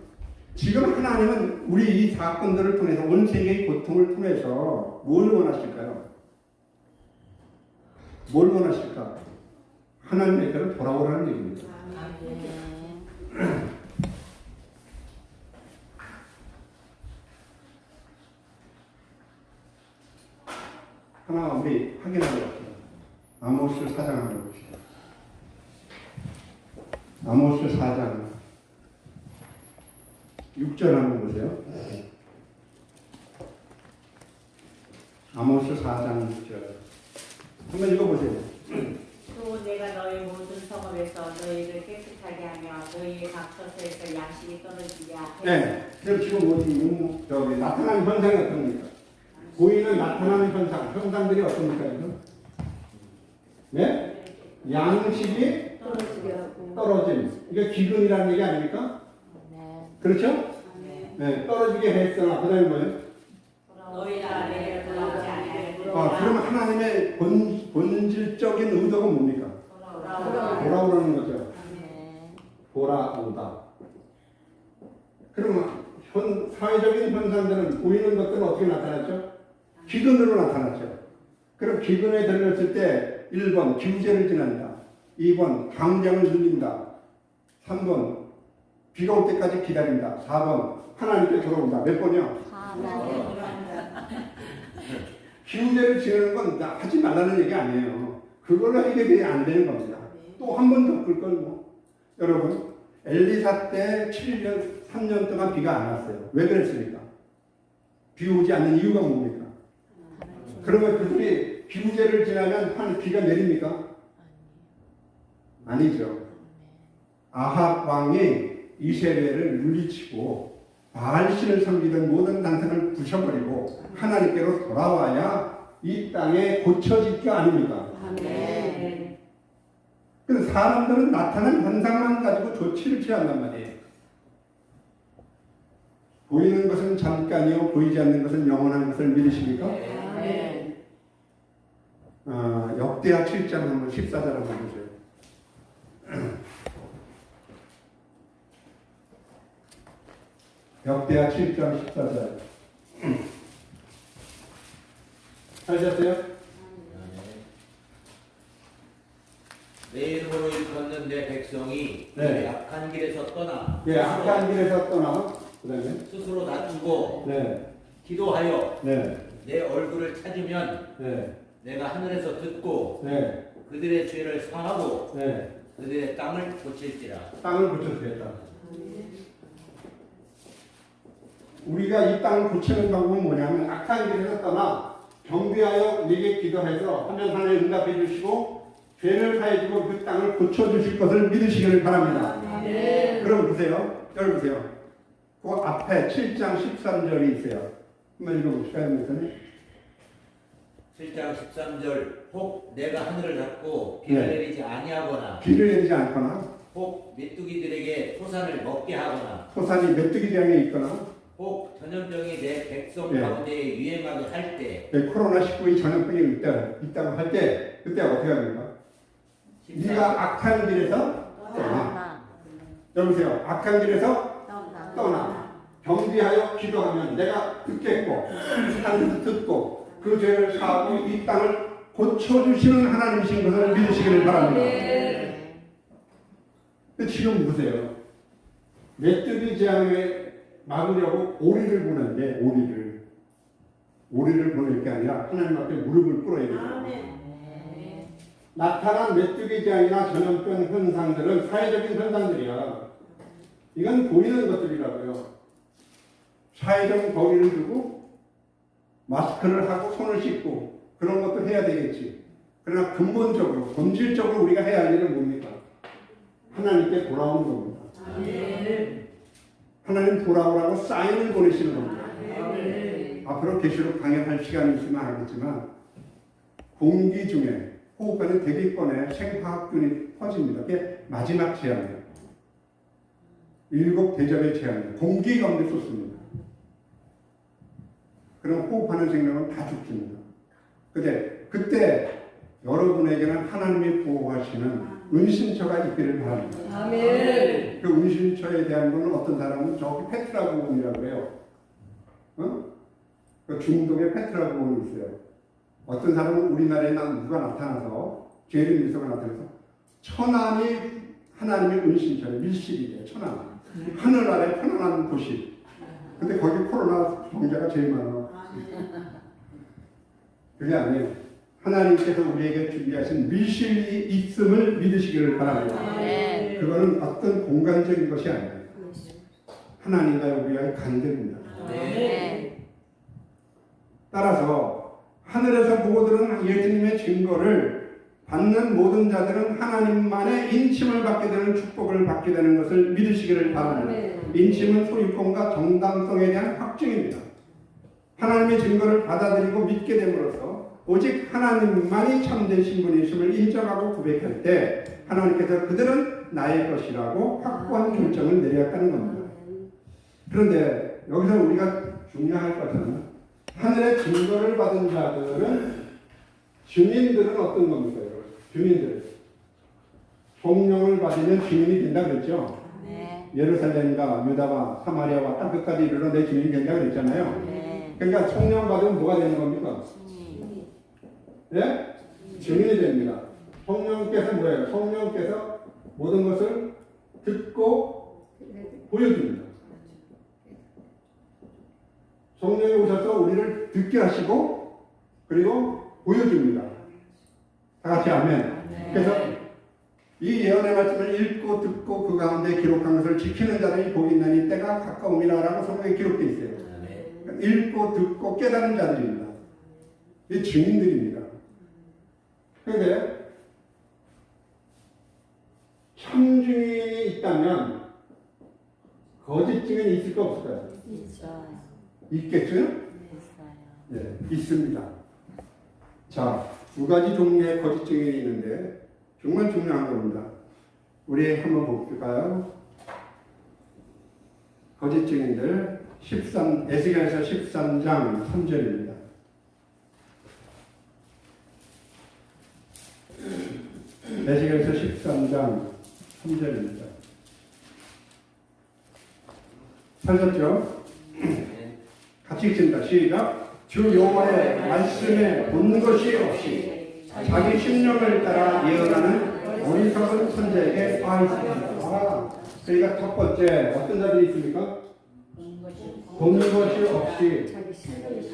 지금 하나님은 우리 이 사건들을 통해서 온 세계의 고통을 통해서 뭘 원하실까요? 뭘 원하실까? 하나님께로 돌아오라는 얘기입니다. 하나 우리 확인하고 갑시다. 아모스 4장 한번 봅시다. 아모스 4장 6절 한번 보세요. 아모스 4장 6절 한번 읽어보세요. 또 내가 너희 모든 성읍에서 너희를 깨끗하게 하며 너희의 각 처소에서 양식이 떨어지게 하게. 네, 그럼 지금 저기 나타나는 현상이 어떻습니까? 보이는 나타나는 현상들이 어떻습니까? 네? 양식이 떨어짐. 이게 기근이라는 얘기 아닙니까? 그렇죠? 네, 떨어지게 했으나 그다음에 뭐예요? 너희가 내게 돌아오지 아니하게. 그러면 하나님의 본질적인 의도가 뭡니까? 돌아오라는 거죠. 돌아오다. 그러면 사회적인 현상들은 보이는 것들은 어떻게 나타났죠? 기근으로 나타났죠. 그럼 기근에 들렸을 때 1번 기우제를 지난다. 2번 강장을 눌린다. 3번 비가 올 때까지 기다린다. 4번 하나님께 돌아온다. 몇 번이요? 4번. 기우제를 지내는 건 하지 말라는 얘기 아니에요. 그걸로 해결이 안 되는 겁니다. 또 한 번 더 끌 걸 여러분, 엘리사 때 3년 동안 비가 안 왔어요. 왜 그랬습니까? 비 오지 않는 이유가 뭡니까? 그러면 그들이 기우제를 지나면 비가 내립니까? 아니죠. 아합 왕이 이세벨을 물리치고 바알신을 섬기던 모든 단상을 부셔버리고 하나님께로 돌아와야 이 땅에 고쳐질 게 아닙니까? 아멘. 그래서 사람들은 나타난 현상만 가지고 조치를 취한단 말이에요. 보이는 것은 잠깐이요 보이지 않는 것은 영원한 것을 믿으십니까? 아멘. 역대하 7장 한번 14절 한번 보세요. 역대하 7장 14절. 하셨어요? 내 이름으로 일컫는 내 백성이 네. 악한 길에서 떠나 예, 악한 길에서 떠나 그다음에 스스로 낮추고 네, 기도하여 네, 내 얼굴을 찾으면 네, 내가 하늘에서 듣고 네, 그들의 죄를 사하고 네. 그들의 땅을 고칠지라. 땅을 고쳐주겠다. 우리가 이 땅을 고치는 방법은 뭐냐면 악한 길에서 떠나 경배하여 우리에게 기도해서 하면 하나님 응답해 주시고 죄를 사해 주고 그 땅을 고쳐주실 것을 믿으시기를 바랍니다. 아멘. 그럼 보세요. 여기 보세요. 그 앞에 7장 13절이 있어요. 한번 읽어보실까요? 7장 13절 혹 내가 하늘을 닫고 비를 네. 내리지 아니하거나 비를 내리지 않거나 혹 메뚜기들에게 토산을 먹게 하거나 토산이 메뚜기 장에 있거나 혹 전염병이 내 백성 네. 가운데에 유행하게 할 때 코로나19의 전염병이 있다고 할 때 그때 어떻게 합니까? 네가 악한 길에서 떠나. 떠나. 여보세요. 악한 길에서 떠나. 떠나. 경비하여 기도하면 내가 듣겠고 하늘에서 듣고 그 죄를 사하고 이 땅을 고쳐주시는 하나님이신 것을 믿으시기를 바랍니다. 네. 근데 지금 보세요. 메뚜기 재앙에 막으려고 오리를 보는데 오리를 보낼 게 아니라 하나님 앞에 무릎을 꿇어야 돼요. 아멘. 나타난 메뚜기 재앙이나 전염병 현상들은 사회적인 현상들이야. 이건 보이는 것들이라고요. 사회적 거리를 두고 마스크를 하고 손을 씻고 그런 것도 해야 되겠지. 그러나 근본적으로 본질적으로 우리가 해야 할 일은 뭡니까? 하나님께 돌아오는 겁니다. 아멘. 하나님 돌아오라고 사인을 보내시는 겁니다. 아멘. 앞으로 계시록 강연할 시간이 있으면 하겠지만 공기 중에 호흡하는 대기권에 생화학균이 퍼집니다. 그게 마지막 재앙이에요. 7 대접의 재앙이에요. 공기 가운데 쏟습니다. 그럼 호흡하는 생명은 다 죽습니다. 근데 그때 여러분에게는 하나님이 보호하시는 은신처가 있기를 바랍니다. 아멘. 그 은신처에 대한 거는 어떤 사람은 저기 페트라고온이라고 해요. 그 중동에 페트라고온이 있어요. 어떤 사람은 우리나라에 누가 나타나서 죄를 미소가 나타나서 천안이 하나님의 은신처에 밀실이에요. 천안. 하늘 아래 편안한 도시. 근데 거기 코로나 병자가 제일 많아. 그게 아니에요. 하나님께서 우리에게 준비하신 밀실이 있음을 믿으시기를 바랍니다. 아멘. 그거는 어떤 공간적인 것이 아니에요. 하나님과의 우리와의 간격입니다. 네. 따라서 하늘에서 보고 들은 예수님의 증거를 받는 모든 자들은 하나님만의 인침을 받게 되는 축복을 받게 되는 것을 믿으시기를 바랍니다. 인침은 소유권과 정당성에 대한 확증입니다. 하나님의 증거를 받아들이고 믿게 됨으로써 오직 하나님만이 참된 신분이심을 인정하고 고백할 때 하나님께서 그들은 나의 것이라고 확고한 결정을 내렸다는 겁니다. 그런데 여기서 우리가 중요할 것은 하늘의 증거를 받은 자들은 증인들은 어떤 겁니까? 여러분? 증인들. 성령을 받으면 증인이 된다 그랬죠? 네. 예루살렘과 유다와 사마리아와 땅끝까지 이르러 내 증인이 된다 그랬잖아요. 네. 그러니까 성령 받으면 뭐가 되는 겁니까? 주님. 네? 증인이 됩니다. 성령께서 뭐예요? 성령께서 모든 것을 듣고 보여줍니다. 성령이 오셔서 우리를 듣게 하시고 그리고 보여줍니다. 다 같이 아멘. 그래서 이 예언의 말씀을 읽고 듣고 그 가운데 기록한 것을 지키는 자들이 복이 있나니 때가 가까움이라라고 성경에 기록되어 있어요. 그러니까 읽고 듣고 깨달은 자들입니다. 이 증인들입니다. 그런데 참 증인이 있다면 거짓 증인이 있을까 없을까요? 있어요. 있겠죠? 있어요. 네, 있습니다. 자, 두 가지 종류의 거짓 증인이 있는데 정말 중요한 겁니다. 우리 한번 볼까요? 거짓 증인들 에스겔서 13장 3절입니다. 에스겔서 13장 3절입니다. 찾았죠? 같이 읽습니다. 시작. 주 여호와의 말씀에 본 것이 없이 자기 심령을 따라 예언하는 어리석은 선지자에게 화있습니다. 그러니까 첫 번째 어떤 자들이 있습니까? 본 것이 없이. 자기 신뢰를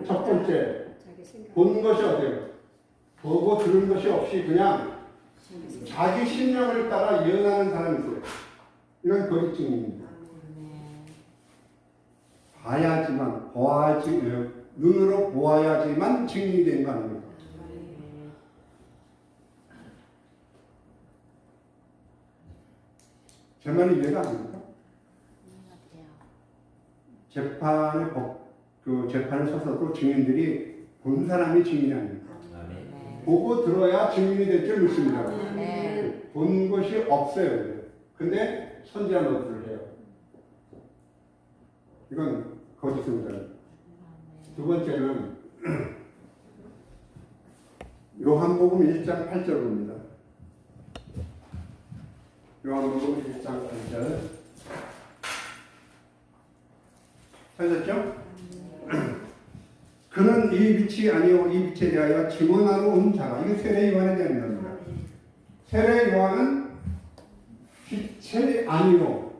첫 번째 자기 생각. 본 것이 어때요? 보고 들은 것이 없이 그냥 자기 심령을 따라 예언하는 사람이 있어요. 이건 거짓 증인입니다. 봐야지만 눈으로 보아야지만 증인이 되는 거 아닙니까? 제 말이 이해가 안 됩니까? 재판에 재판을 서서도 증인들이 본 사람이 증인이 아닙니까? 아멘. 보고 들어야 증인이 될 줄 믿습니다. 네. 본 것이 없어요. 근데 선지자 노릇을 해요. 이건 거짓입니다. 두 번째는 요한복음 1장 8절 봅니다. 요한복음 1장 8절 찾았죠? 그는 이 빛이 아니요 이 빛에 대하여 증언하러 온 자가, 이게 세례 요한에 대한 겁니다. 세례 요한은 빛이 아니요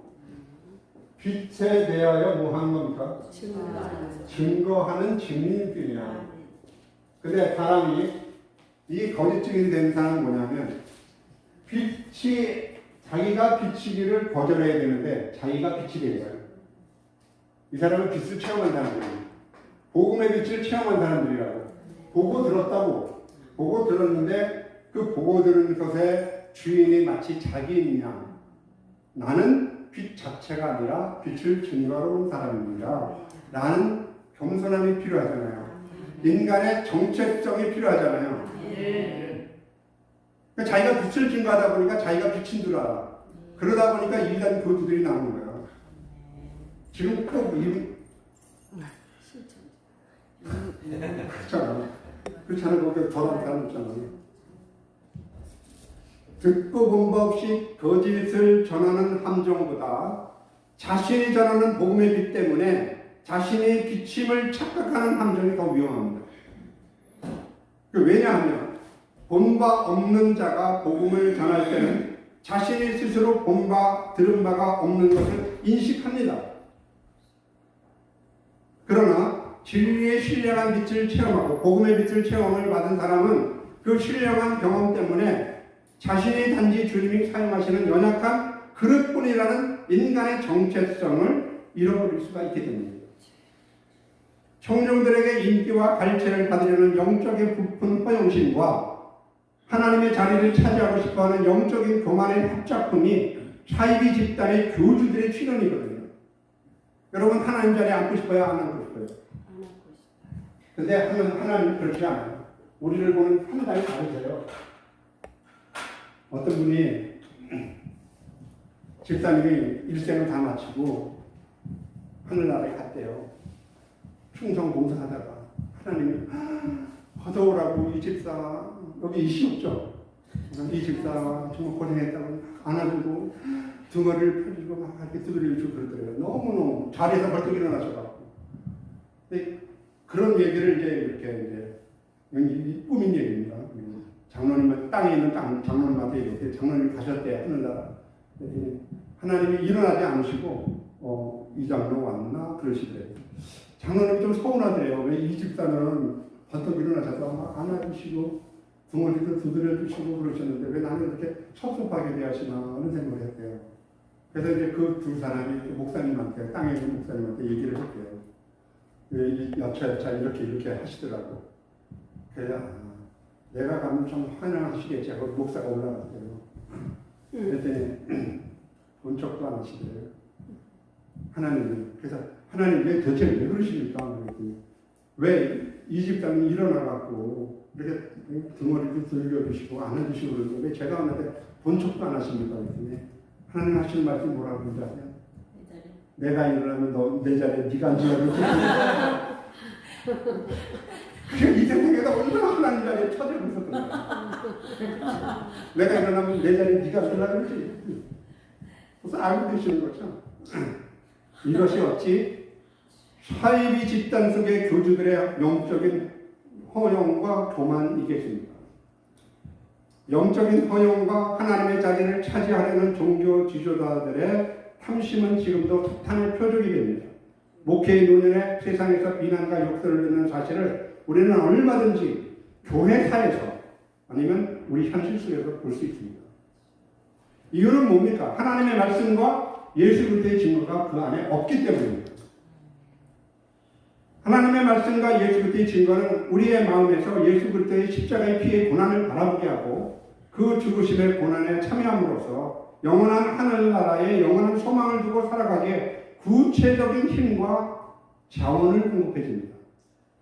빛에 대하여 뭐 하는 겁니까? 증거하는 증인들이야. 근데 사람이 이 거짓 증인이 된 사람은 뭐냐면 자기가 빛이기를 거절해야 되는데 자기가 빛이 된 거예요. 이 사람은 빛을 체험한 사람들이에요. 복음의 빛을 체험한 사람들이라고. 보고 들었다고. 보고 들었는데 그 보고 들은 것의 주인이 마치 자기인 양. 나는 빛 자체가 아니라 빛을 증거하러 온 사람입니다. 라는 겸손함이 필요하잖아요. 인간의 정체성이 필요하잖아요. 그러니까 자기가 빛을 증거하다 보니까 자기가 빛인 줄 알아. 그러다 보니까 이단 교주들이 나오는 거예요. 지금 꼭 그렇잖아. 그렇잖아. 거기 더러운 사람 있잖아. 듣고 본 바 없이 거짓을 전하는 함정보다 자신이 전하는 복음의 빛 때문에 자신의 비침을 착각하는 함정이 더 위험합니다. 왜냐하면 본 바 없는 자가 복음을 전할 때는 자신이 스스로 본 바, 들은 바가 없는 것을 인식합니다. 그러나 진리의 신령한 빛을 체험하고 복음의 빛을 체험을 받은 사람은 그 신령한 경험 때문에 자신이 단지 주님이 사용하시는 연약한 그릇뿐이라는 인간의 정체성을 잃어버릴 수가 있게 됩니다. 청중들에게 인기와 갈채를 받으려는 영적인 부푼 허영심과 하나님의 자리를 차지하고 싶어하는 영적인 교만의 합작품이 사이비 집단의 교주들의 출현이거든요. 여러분 하나님 자리에 앉고 싶어요? 안 앉고 싶어요? 근데 하나님은 그렇지 않아요. 우리를 보는 판단이 다르세요. 어떤 분이 집사님이 일생을 다 마치고 하늘나라에 갔대요. 충성 봉사하다가 하나님이 화도라고 이 집사 여기 이시 없죠. 이 집사 정말 고생했다고 안아주고 등어리를 펴주고 막 이렇게 두드려 주고 그러더라고요. 너무너무 자리에서 벌떡 일어나셔가지고. 그런 얘기를 이제 꾸민 얘기입니다. 장로님은 땅에 있는 장로님한테 이렇게 장로님 가셨대 하늘나라. 하나님이 일어나지 않으시고 이 장로 왔나 그러시더래요. 장로님이 좀 서운하대요. 왜 이 집사는 벌떡 일어나셔서 막 안아주시고 등어리도 두드려 주시고 그러셨는데 왜 나는 이렇게 섭섭하게 대하시나 하는 생각을 했대요. 그래서 이제 그 두 사람이 목사님한테 땅에 있는 목사님한테 얘기를 했대요. 왜 여차여차 이렇게 하시더라고. 그래야 내가 가면 좀 환영하시겠지 하고 목사가 올라갔대요. 그랬더니 본 척도 안 하시더래요. 하나님은. 그래서 하나님 도대체 왜 그러십니까? 그랬더니 왜 이 집사람이 일어나갖고 이렇게 등어리도 들려주시고 안아주시고 그러는데 왜 제가 왔는데 본 척도 안 하십니까? 그랬더니 하나님 하시는 말씀이 뭐라고 그러지 아세요? 내가 일어나면 내 자리에 네가 앉으라고 그러니까 이 생각에다 얼마나 하나님 자리에 처지고 있었던 거야. 내가 일어나면 내 자리에 네가 앉으라고 그러지. 그래서 알고 계시는 거죠. 이것이 어찌 사이비 집단 속의 교주들의 영적인 허용과 교만이겠습니까? 영적인 허용과 하나님의 자리를 차지하려는 종교 지도자들의 탐심은 지금도 폭탄의 표적이 됩니다. 목회의 노년에 세상에서 비난과 욕설을 듣는 사실을 우리는 얼마든지 교회사에서 아니면 우리 현실 속에서 볼 수 있습니다. 이유는 뭡니까? 하나님의 말씀과 예수 그리스도의 증거가 그 안에 없기 때문입니다. 하나님의 말씀과 예수 그리스도의 증거는 우리의 마음에서 예수 그리스도의 십자가의 피의 고난을 바라보게 하고 그 죽으심의 고난에 참여함으로써 영원한 하늘나라에 영원한 소망을 두고 살아가기에 구체적인 힘과 자원을 공급해 줍니다.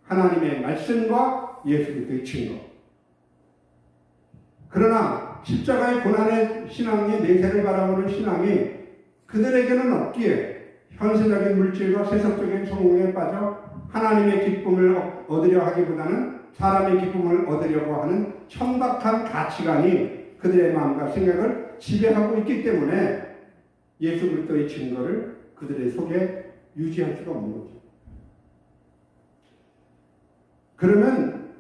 하나님의 말씀과 예수 그리스도의 증거. 그러나 십자가의 고난의 신앙의 내세를 바라보는 신앙이 그들에게는 없기에 현세적인 물질과 세속적인 성공에 빠져 하나님의 기쁨을 얻으려 하기보다는 사람의 기쁨을 얻으려고 하는 천박한 가치관이 그들의 마음과 생각을 지배하고 있기 때문에 예수 그리스도의 증거를 그들의 속에 유지할 수가 없는 거죠. 그러면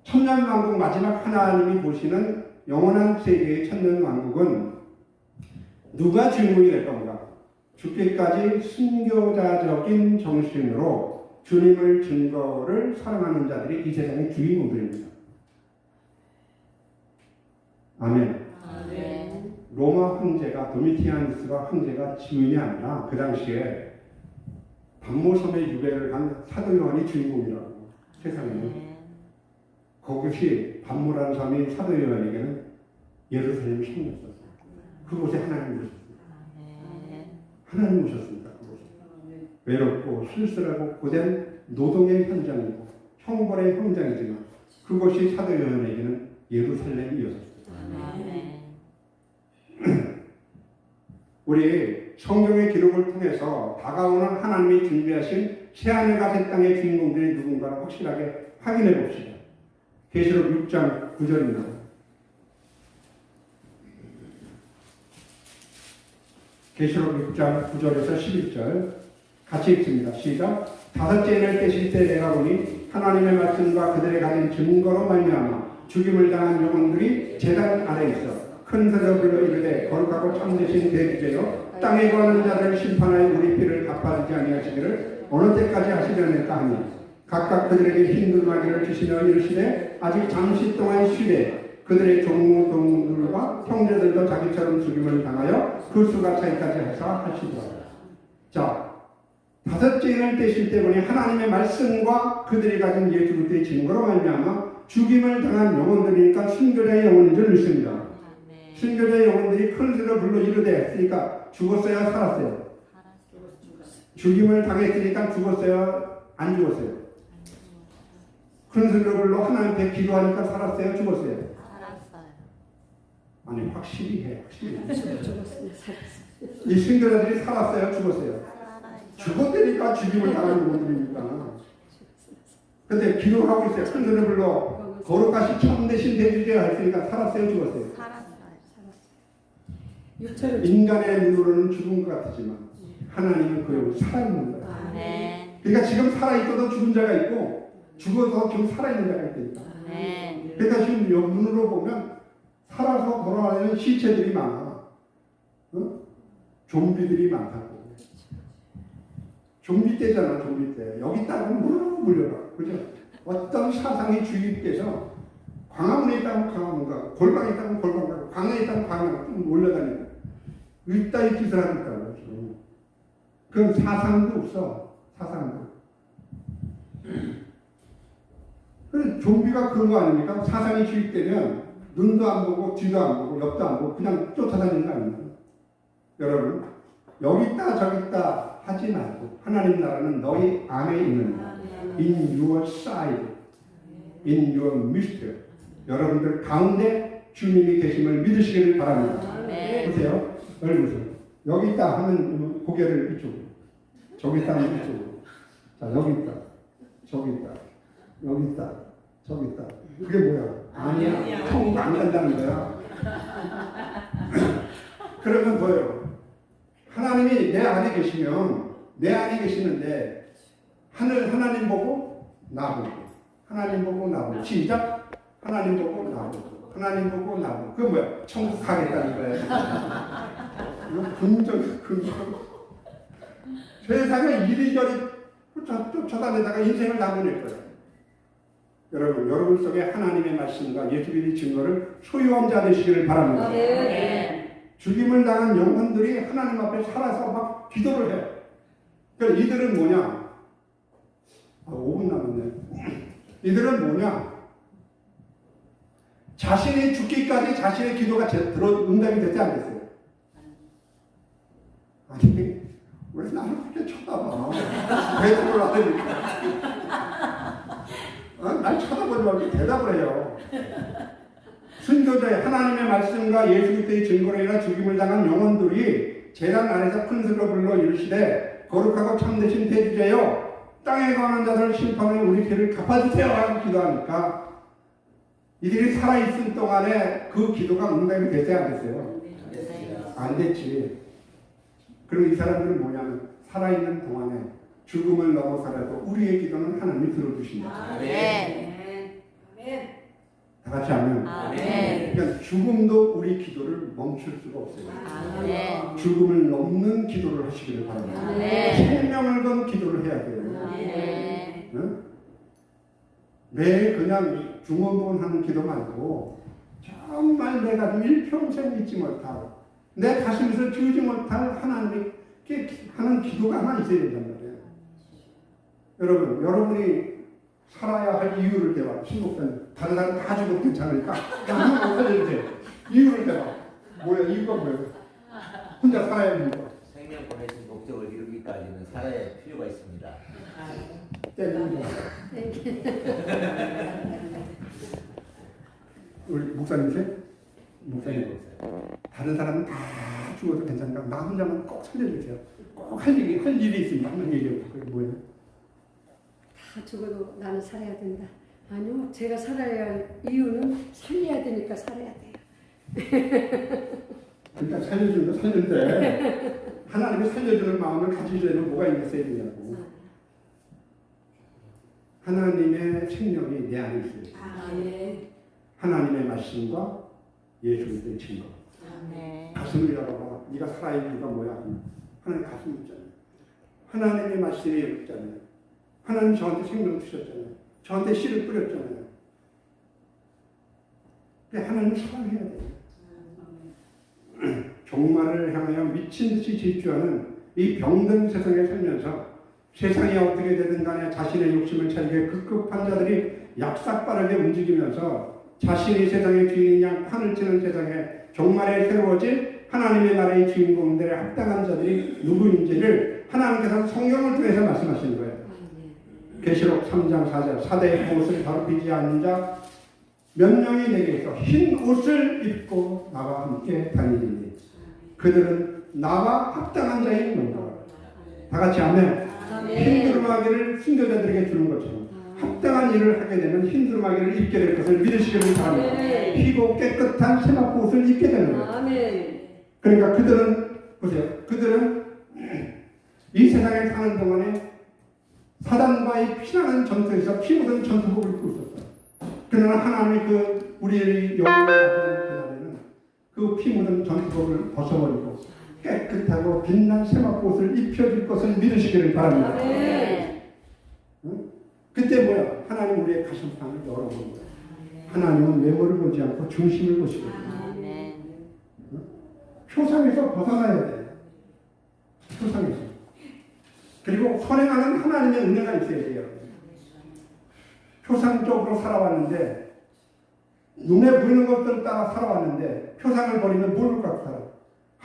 천년왕국 마지막 하나님이 보시는 영원한 세계의 천년왕국은 누가 주인공이 될 겁니다. 죽기까지 순교자적인 정신으로 주님을 증거를 사랑하는 자들이 이 세상의 주인공들입니다. 아멘. 아멘. 로마 황제가 도미티아누스가 황제가 주인이 아니라 그 당시에 반모섬에 유배를 간 사도 요한이 주인공이라고 세상에는. 그것이 반모라는 섬이 사도 요한에게는 예루살렘 성이었었어요. 그곳에 하나님 오셨습니다. 하나님 오셨습니다. 그곳에. 외롭고 쓸쓸하고 고된 노동의 현장이고 형벌의 현장이지만 그것이 사도 요한에게는 예루살렘이었습니다. 우리 성경의 기록을 통해서 다가오는 하나님이 준비하신 새하늘과 새 땅의 주인공들이 누군가를 확실하게 확인해 봅시다. 계시록 6장 9절입니다. 계시록 6장 9절에서 11절 같이 읽습니다. 시작. 다섯째 해를 떼실 때 내가 보니 하나님의 말씀과 그들의 가진 증거로 말미암아 죽임을 당한 영혼들이 제단 아래 있어 큰 소리로 불러 이르되 거룩하고 참되신 대주제여 땅에 거하는 자를 심판하여 우리 피를 갚아주지 아니하시기를 어느 때까지 하시려는가 하니 각각 그들에게 흰 두루마기를 주시며 이르시되 아직 잠시 동안 쉬되 그들의 종무동들과 형제들도 자기처럼 죽임을 당하여 그 수가 차이까지 하사 하시더라. 자, 다섯째 인을 떼실 때 보니 하나님의 말씀과 그들이 가진 예수 그리스도의 증거로 말미암아 죽임을 당한 영혼들이니까 순교자의 영혼인 줄 믿습니다. 순교자의 영혼들이 큰 소리로 불러 이르되 했으니까 죽었어요? 살았어요? 죽임을 당했으니까 죽었어요? 안 죽었어요? 큰 소리로 불러 하나님께 기도하니까 살았어요? 죽었어요? 아니 확실히 해. 확실히. 이 순교자들이 살았어요? 죽었어요? 죽었다니까 죽임을 당하는 영혼들입니다. 근데 기도하고 있어요. 큰 소리로 불러 거룩하시 참되신 대주제가 했으니까 살았어요? 죽었어요? 인간의 눈으로는 죽은 것 같지만 하나님은 그걸 살아있는 거예요. 그러니까 지금 살아있어도 죽은 자가 있고 죽어서 지금 살아있는 자가 있다니까. 그러니까 지금 눈으로 보면 살아서 돌아다니는 시체들이 많아. 어? 좀비들이 많다고. 좀비 때잖아, 좀비 때. 여기 따르면 물려라. 그죠? 어떤 사상이 주입돼서 광화문에 있다면 광화문 가고, 골방에 있다면 골방 가고, 광야에 있다면 광야 가고, 몰려다니고. 이따위 짓을 하니까. 그럼 사상도 없어. 사상도. 그래서 좀비가 그런 거 아닙니까? 사상이 주입되면 눈도 안 보고, 뒤도 안 보고, 옆도 안 보고, 그냥 쫓아다니는 거 아닙니까? 여러분 여기 있다 저기 있다 하지 말고 하나님 나라는 너희 안에 있는 in your side, in your midst. 여러분들 가운데 주님이 계심을 믿으시기를 바랍니다. 아멘. 보세요. 여기 보세요. 여기 있다 하면 고개를 이쪽으로, 저기 있다 하면 이쪽으로. 자, 여기 있다, 저기 있다, 여기 있다, 저기 있다. 그게 뭐야? 아니야. 천국 안 간다는 거야. 그러면 뭐예요? 하나님이 내 안에 계시면 내 안에 계시는데 하나님 보고 나 보고 하나님 보고 나 보고 시작. 하나님 보고 나 보고 하나님 보고 나 보고 그게 뭐야? 천국 가겠다는 거예요. 이거 긍정. 세상에 이리저리 쫓아다니다가 인생을 다 보낼 거예요. 여러분 속에 하나님의 말씀과 예수님의 증거를 소유한 자 되시기를 바랍니다. 죽임을 당한 영혼들이 하나님 앞에 살아서 막 기도를 해요. 그러니까 이들은 뭐냐? 5분 남았네. 이들은 뭐냐? 자신이 죽기까지 자신의 기도가 응답이 되지 않겠어요? 아니, 왜 나를 그렇게 쳐다봐? 대답을 하니까. 날 쳐다보지 말고 대답을 해요. 순교자의 하나님의 말씀과 예수 그리스도의 증거로 인한 죽임을 당한 영혼들이 제단 안에서 큰 소리로 불러 이르시되 거룩하고 참되신 대주제여 땅에 관한 자들 심판을 우리 피를 갚아주세요 하고 기도하니까 이들이 살아있을 동안에 그 기도가 응답이 되지 않겠어요? 안 됐지. 그리고 이 사람들은 뭐냐면 살아있는 동안에 죽음을 넘어서라도 우리의 기도는 하나님이 들어주신다. 아멘. 다 같이 하면 아멘. 그러니까 죽음도 우리 기도를 멈출 수가 없어요. 아멘. 죽음을 넘는 기도를 하시기를 바랍니다. 아멘. 생명을 건 기도를 해야 돼요. 아멘. 응? 매일 그냥 중원본하는 기도 말고 정말 내가 좀 일평생 잊지 못하고 내 가슴에서 지우지 못할 하나님께 하는 기도가 하나 있어야 된단 말이에요. 여러분, 여러분이 살아야 할 이유를 대봐. 신목사님, 다른 사람 다 죽어도 괜찮으니까 한번 살려주세요. 이유를 대봐. 뭐야, 이유가 뭐예요? 혼자 살아야 하는 이유가. 생명 보내신 목적을 이루기까지는 살아야 할 필요가 있습니다. 때리는 거. 우리 목사님이세요? 목사님. 다른 사람은 다 죽어도 괜찮으니까 나 혼자만 꼭 살려주세요. 꼭 할 일이 있으면 한번 얘기해 보세요. 그게 뭐예요? 다 죽어도 나는 살아야 된다. 아니요, 제가 살아야 할 이유는 살려야 되니까 살아야 돼요. 그러니까 살려주는 거 살리는데 하나님이 살려주는 마음을 가지려면 뭐가 있어야 되냐고. 하나님의 생명이 내 안에 있어요. 아멘. 하나님의 말씀과 예수 그리스도의 증거. 아멘. 가슴을 열어봐. 네가 살아있는 이유가 뭐야? 하나님 가슴 있잖아요. 하나님의 말씀이 여기 있잖아요. 하나님 저한테 생명 주셨잖아요. 저한테 씨를 뿌렸잖아요. 근데 하나님을 사랑해야 돼요. 종말을 향하여 미친 듯이 질주하는 이 병든 세상에 살면서 세상이 어떻게 되든 간에 자신의 욕심을 차리게 급급한 자들이 약삭빠르게 움직이면서 자신이 세상의 주인인 양 판을 치는 세상에 종말에 새로워질 하나님의 나라의 주인공들의 합당한 자들이 누구인지를 하나님께서 성경을 통해서 말씀하시는 거예요. 계시록 3장 4절 사대의 옷을 더럽히지 않는 자 몇 명이 내게서 흰 옷을 입고 나와 함께 다니니 그들은 나와 합당한 자인 건가. 다 같이 아멘. 흰두루마기를 순교자들에게 주는 것처럼 합당한 일을 하게 되면 흰두루마기를 입게 될 것을 믿으시기를 바랍니다. 희고 깨끗한 세마포 옷을 입게 되는 거예요. 아멘. 그러니까 그들은 보세요. 그들은 이 세상에 사는 동안에 사단과의 피나는 전투에서 피 묻은 전투복을 입고 있었어요. 그러나 하나님이 그 우리의 영혼을 가진 그날에는 그 피 묻은 전투복을 벗어버리고 깨끗하고 빛난 세마포 옷을 입혀줄 것을 믿으시기를 바랍니다. 아멘. 응? 그때 뭐야? 하나님 우리의 가슴판을 열어보는 거야. 하나님은 외모를 보지 않고 중심을 보시거든요. 아멘. 표상에서 벗어나야 돼. 표상에서. 그리고 선행하는 하나님의 은혜가 있어야 돼요. 표상적으로 살아왔는데 눈에 보이는 것들을 따라 살아왔는데 표상을 버리면 뭘 갖고 살아?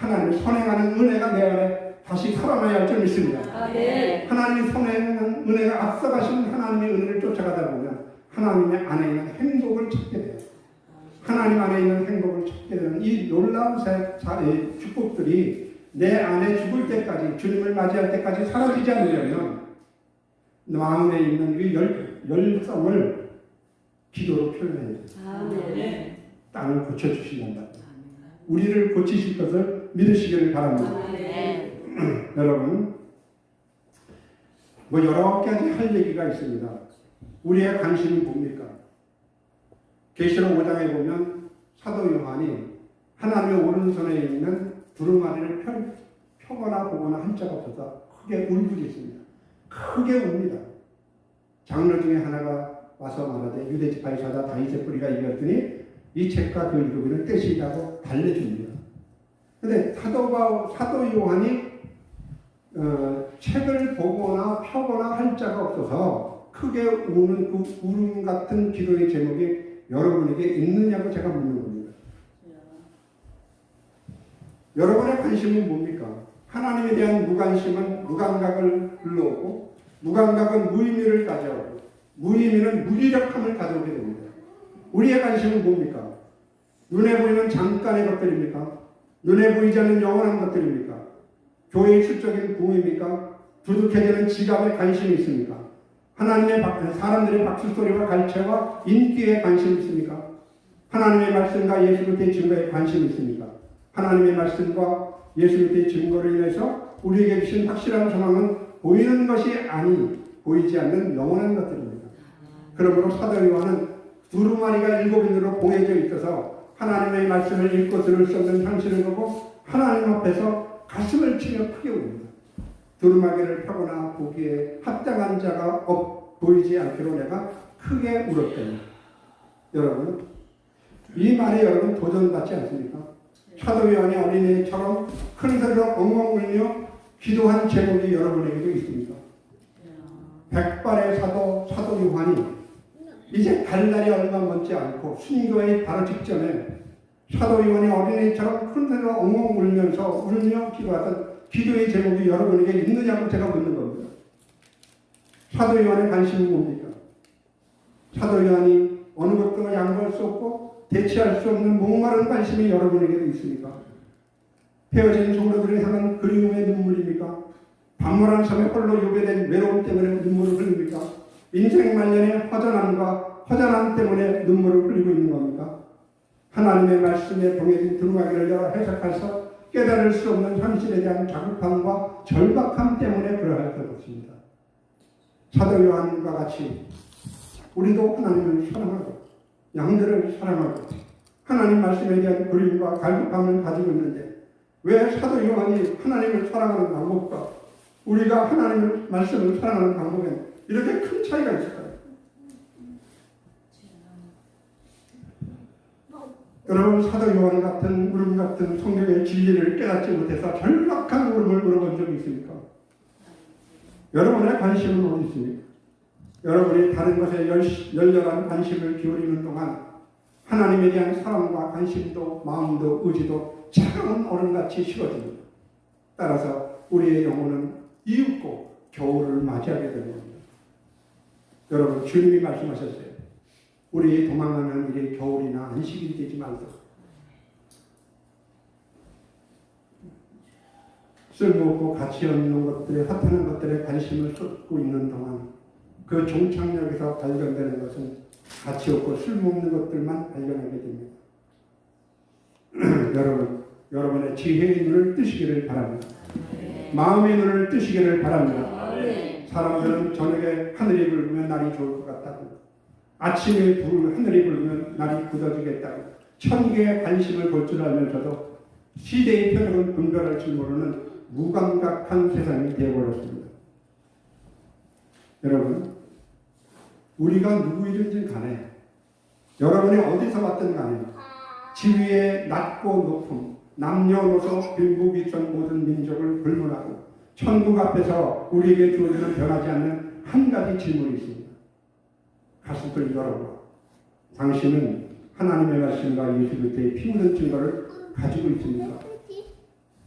하나님을 선행하는 은혜가 내 안에 다시 살아나야 할 줄 믿습니다. 아멘. 하나님이 선행하는 은혜가 앞서가시는 하나님의 은혜를 쫓아가다 보면 하나님의 안에 있는 행복을 찾게 돼요. 하나님 안에 있는 행복을 찾게 되는 이 놀라운 축복들이 내 안에 죽을 때까지, 주님을 맞이할 때까지 사라지지 않으려면 마음에 있는 이 열성을 기도로 표현해야 돼요. 아멘. 땅을 고쳐주신단다. 우리를 고치실 것을 믿으시기를 바랍니다. 아멘. 여러분, 뭐 여러 가지 할 얘기가 있습니다. 우리의 관심이 뭡니까? 계시록 5장에 보면 사도 요한이 하나님의 오른손에 있는 두루마리를 펴거나 보거나 한 자가 없어서 크게 울부짖습니다. 크게 웁니다. 장로 중에 하나가 와서 말하되 유대 지파의 사자 다윗의 뿌리가 이겼더니 이 책과 그 이루기는 뜻이라고 달래줍니다. 그런데 사도 요한이 책을 보거나 펴거나 할 자가 없어서 크게 우는 그 울음 같은 기도의 제목이 여러분에게 있느냐고 제가 묻는 겁니다. 여러분의 관심은 뭡니까? 하나님에 대한 무관심은 무감각을 불러오고 무감각은 무의미를 가져오고 무의미는 무기력함을 가져오게 됩니다. 우리의 관심은 뭡니까? 눈에 보이는 잠깐의 것들입니까? 눈에 보이지 않는 영원한 것들입니까? 교회의 수적인 부흥입니까? 두둑해지는 지갑에 관심이 있습니까? 사람들의 박수소리와 갈채와 인기에 관심이 있습니까? 하나님의 말씀과 예수 그리스도의 증거에 관심이 있습니까? 하나님의 말씀과 예수 그리스도의 증거를 인해서 우리에게 주신 확실한 소망은 보이는 것이 아니 보이지 않는 영원한 것들입니다. 그러므로 사도 요한은 두루마리가 7인으로 봉해져 있어서 하나님의 말씀을 읽고 들을 수 없는 현실을 보고 하나님 앞에서 가슴을 치며 크게 웁니다. 두루마리를 펴거나 보기에 합당한 자가 보이지 않기로 내가 크게 울었더니. 여러분, 이 말에 여러분 도전받지 않습니까? 사도 요한이 어린애처럼 큰 소리로 엉엉 울며 기도한 제목이 여러분에게도 있습니다. 백발의 사도 요한이 이제 갈 날이 얼마 먼지 않고 순교의 바로 직전에 사도 요한이 어린애처럼 큰 소리로 엉엉 울며 기도하던 기도의 제목이 여러분에게 있느냐고 제가 묻는 겁니다. 사도 요한의 관심은 뭡니까? 사도 요한이 어느 것도 양보할 수 없고 대체할 수 없는 목마른 관심이 여러분에게도 있습니까? 헤어진 성도들을 향한 그리움의 눈물입니까? 밤모란 섬에 홀로 요배된 외로움 때문에 눈물을 흘립니까? 인생 말년의 허전함 때문에 눈물을 흘리고 있는 겁니까? 하나님의 말씀에 봉해진 두루마기를 열어 해석해서 깨달을 수 없는 현실에 대한 자급함과 절박함 때문에 그러할 것입니다. 사도 요한과 같이 우리도 하나님을 사랑하고 양들을 사랑하고 하나님 말씀에 대한 그림과 갈급함을 가지고 있는데 왜 사도 요한이 하나님을 사랑하는 방법과 우리가 하나님의 말씀을 사랑하는 방법에 이렇게 큰 차이가 있을까요? 여러분, 사도 요한 같은 울음 같은 성경의 진리를 깨닫지 못해서 절박한 울음을 물어본 적이 있습니까? 여러분의 관심은 어디 있습니까? 여러분이 다른 것에 열렬한 관심을 기울이는 동안 하나님에 대한 사랑과 관심도 마음도 의지도 차가운 얼음같이 식어집니다. 따라서 우리의 영혼은 이윽고 겨울을 맞이하게 되는 겁니다. 여러분, 주님이 말씀하셨어요. 우리 도망하는 일이 겨울이나 안식일이 되지 말고 쓸모없고 가치 없는 것들에 허탄한 것들에 관심을 쏟고 있는 동안 그 종착역에서 발견되는 것은 가치 없고 쓸모없는 것들만 발견하게 됩니다. 여러분의 지혜의 눈을 뜨시기를 바랍니다. 마음의 눈을 뜨시기를 바랍니다. 사람들은 저녁에 하늘이 붉으면 날이 좋을 것 같다고, 아침에 하늘이 붉으면 날이 굳어지겠다고 천개의 관심을 볼 줄 알면서도 시대의 표적은 분별할 줄 모르는 무감각한 세상이 되어버렸습니다. 여러분, 우리가 누구이든지 간에 여러분이 어디서 왔든 간에 지위의 낮고 높음, 남녀노소 빈부귀천 모든 민족을 불문하고 천국 앞에서 우리에게 주어지는 변하지 않는 한 가지 질문이 있습니다. 가슴을 열어봐. 당신은 하나님의 말씀과 예수 그리스도의 피 묻은 증거를 가지고 있습니까?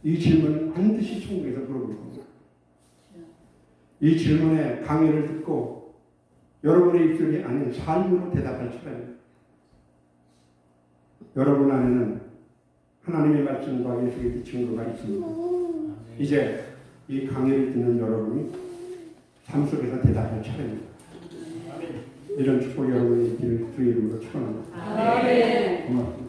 이 질문은 반드시 천국에서 물어볼 겁니다. 이 질문에 강의를 듣고 여러분의 입술이 아닌 삶으로 대답할 차례입니다. 여러분 안에는 하나님의 말씀과 예수의 증거가 있습니다. 이제 이 강의를 듣는 여러분이 삶 속에서 대답할 차례입니다. 이런 축복 여러분이 있기를 주의 이름으로 축원합니다. 아멘. 고맙습니다.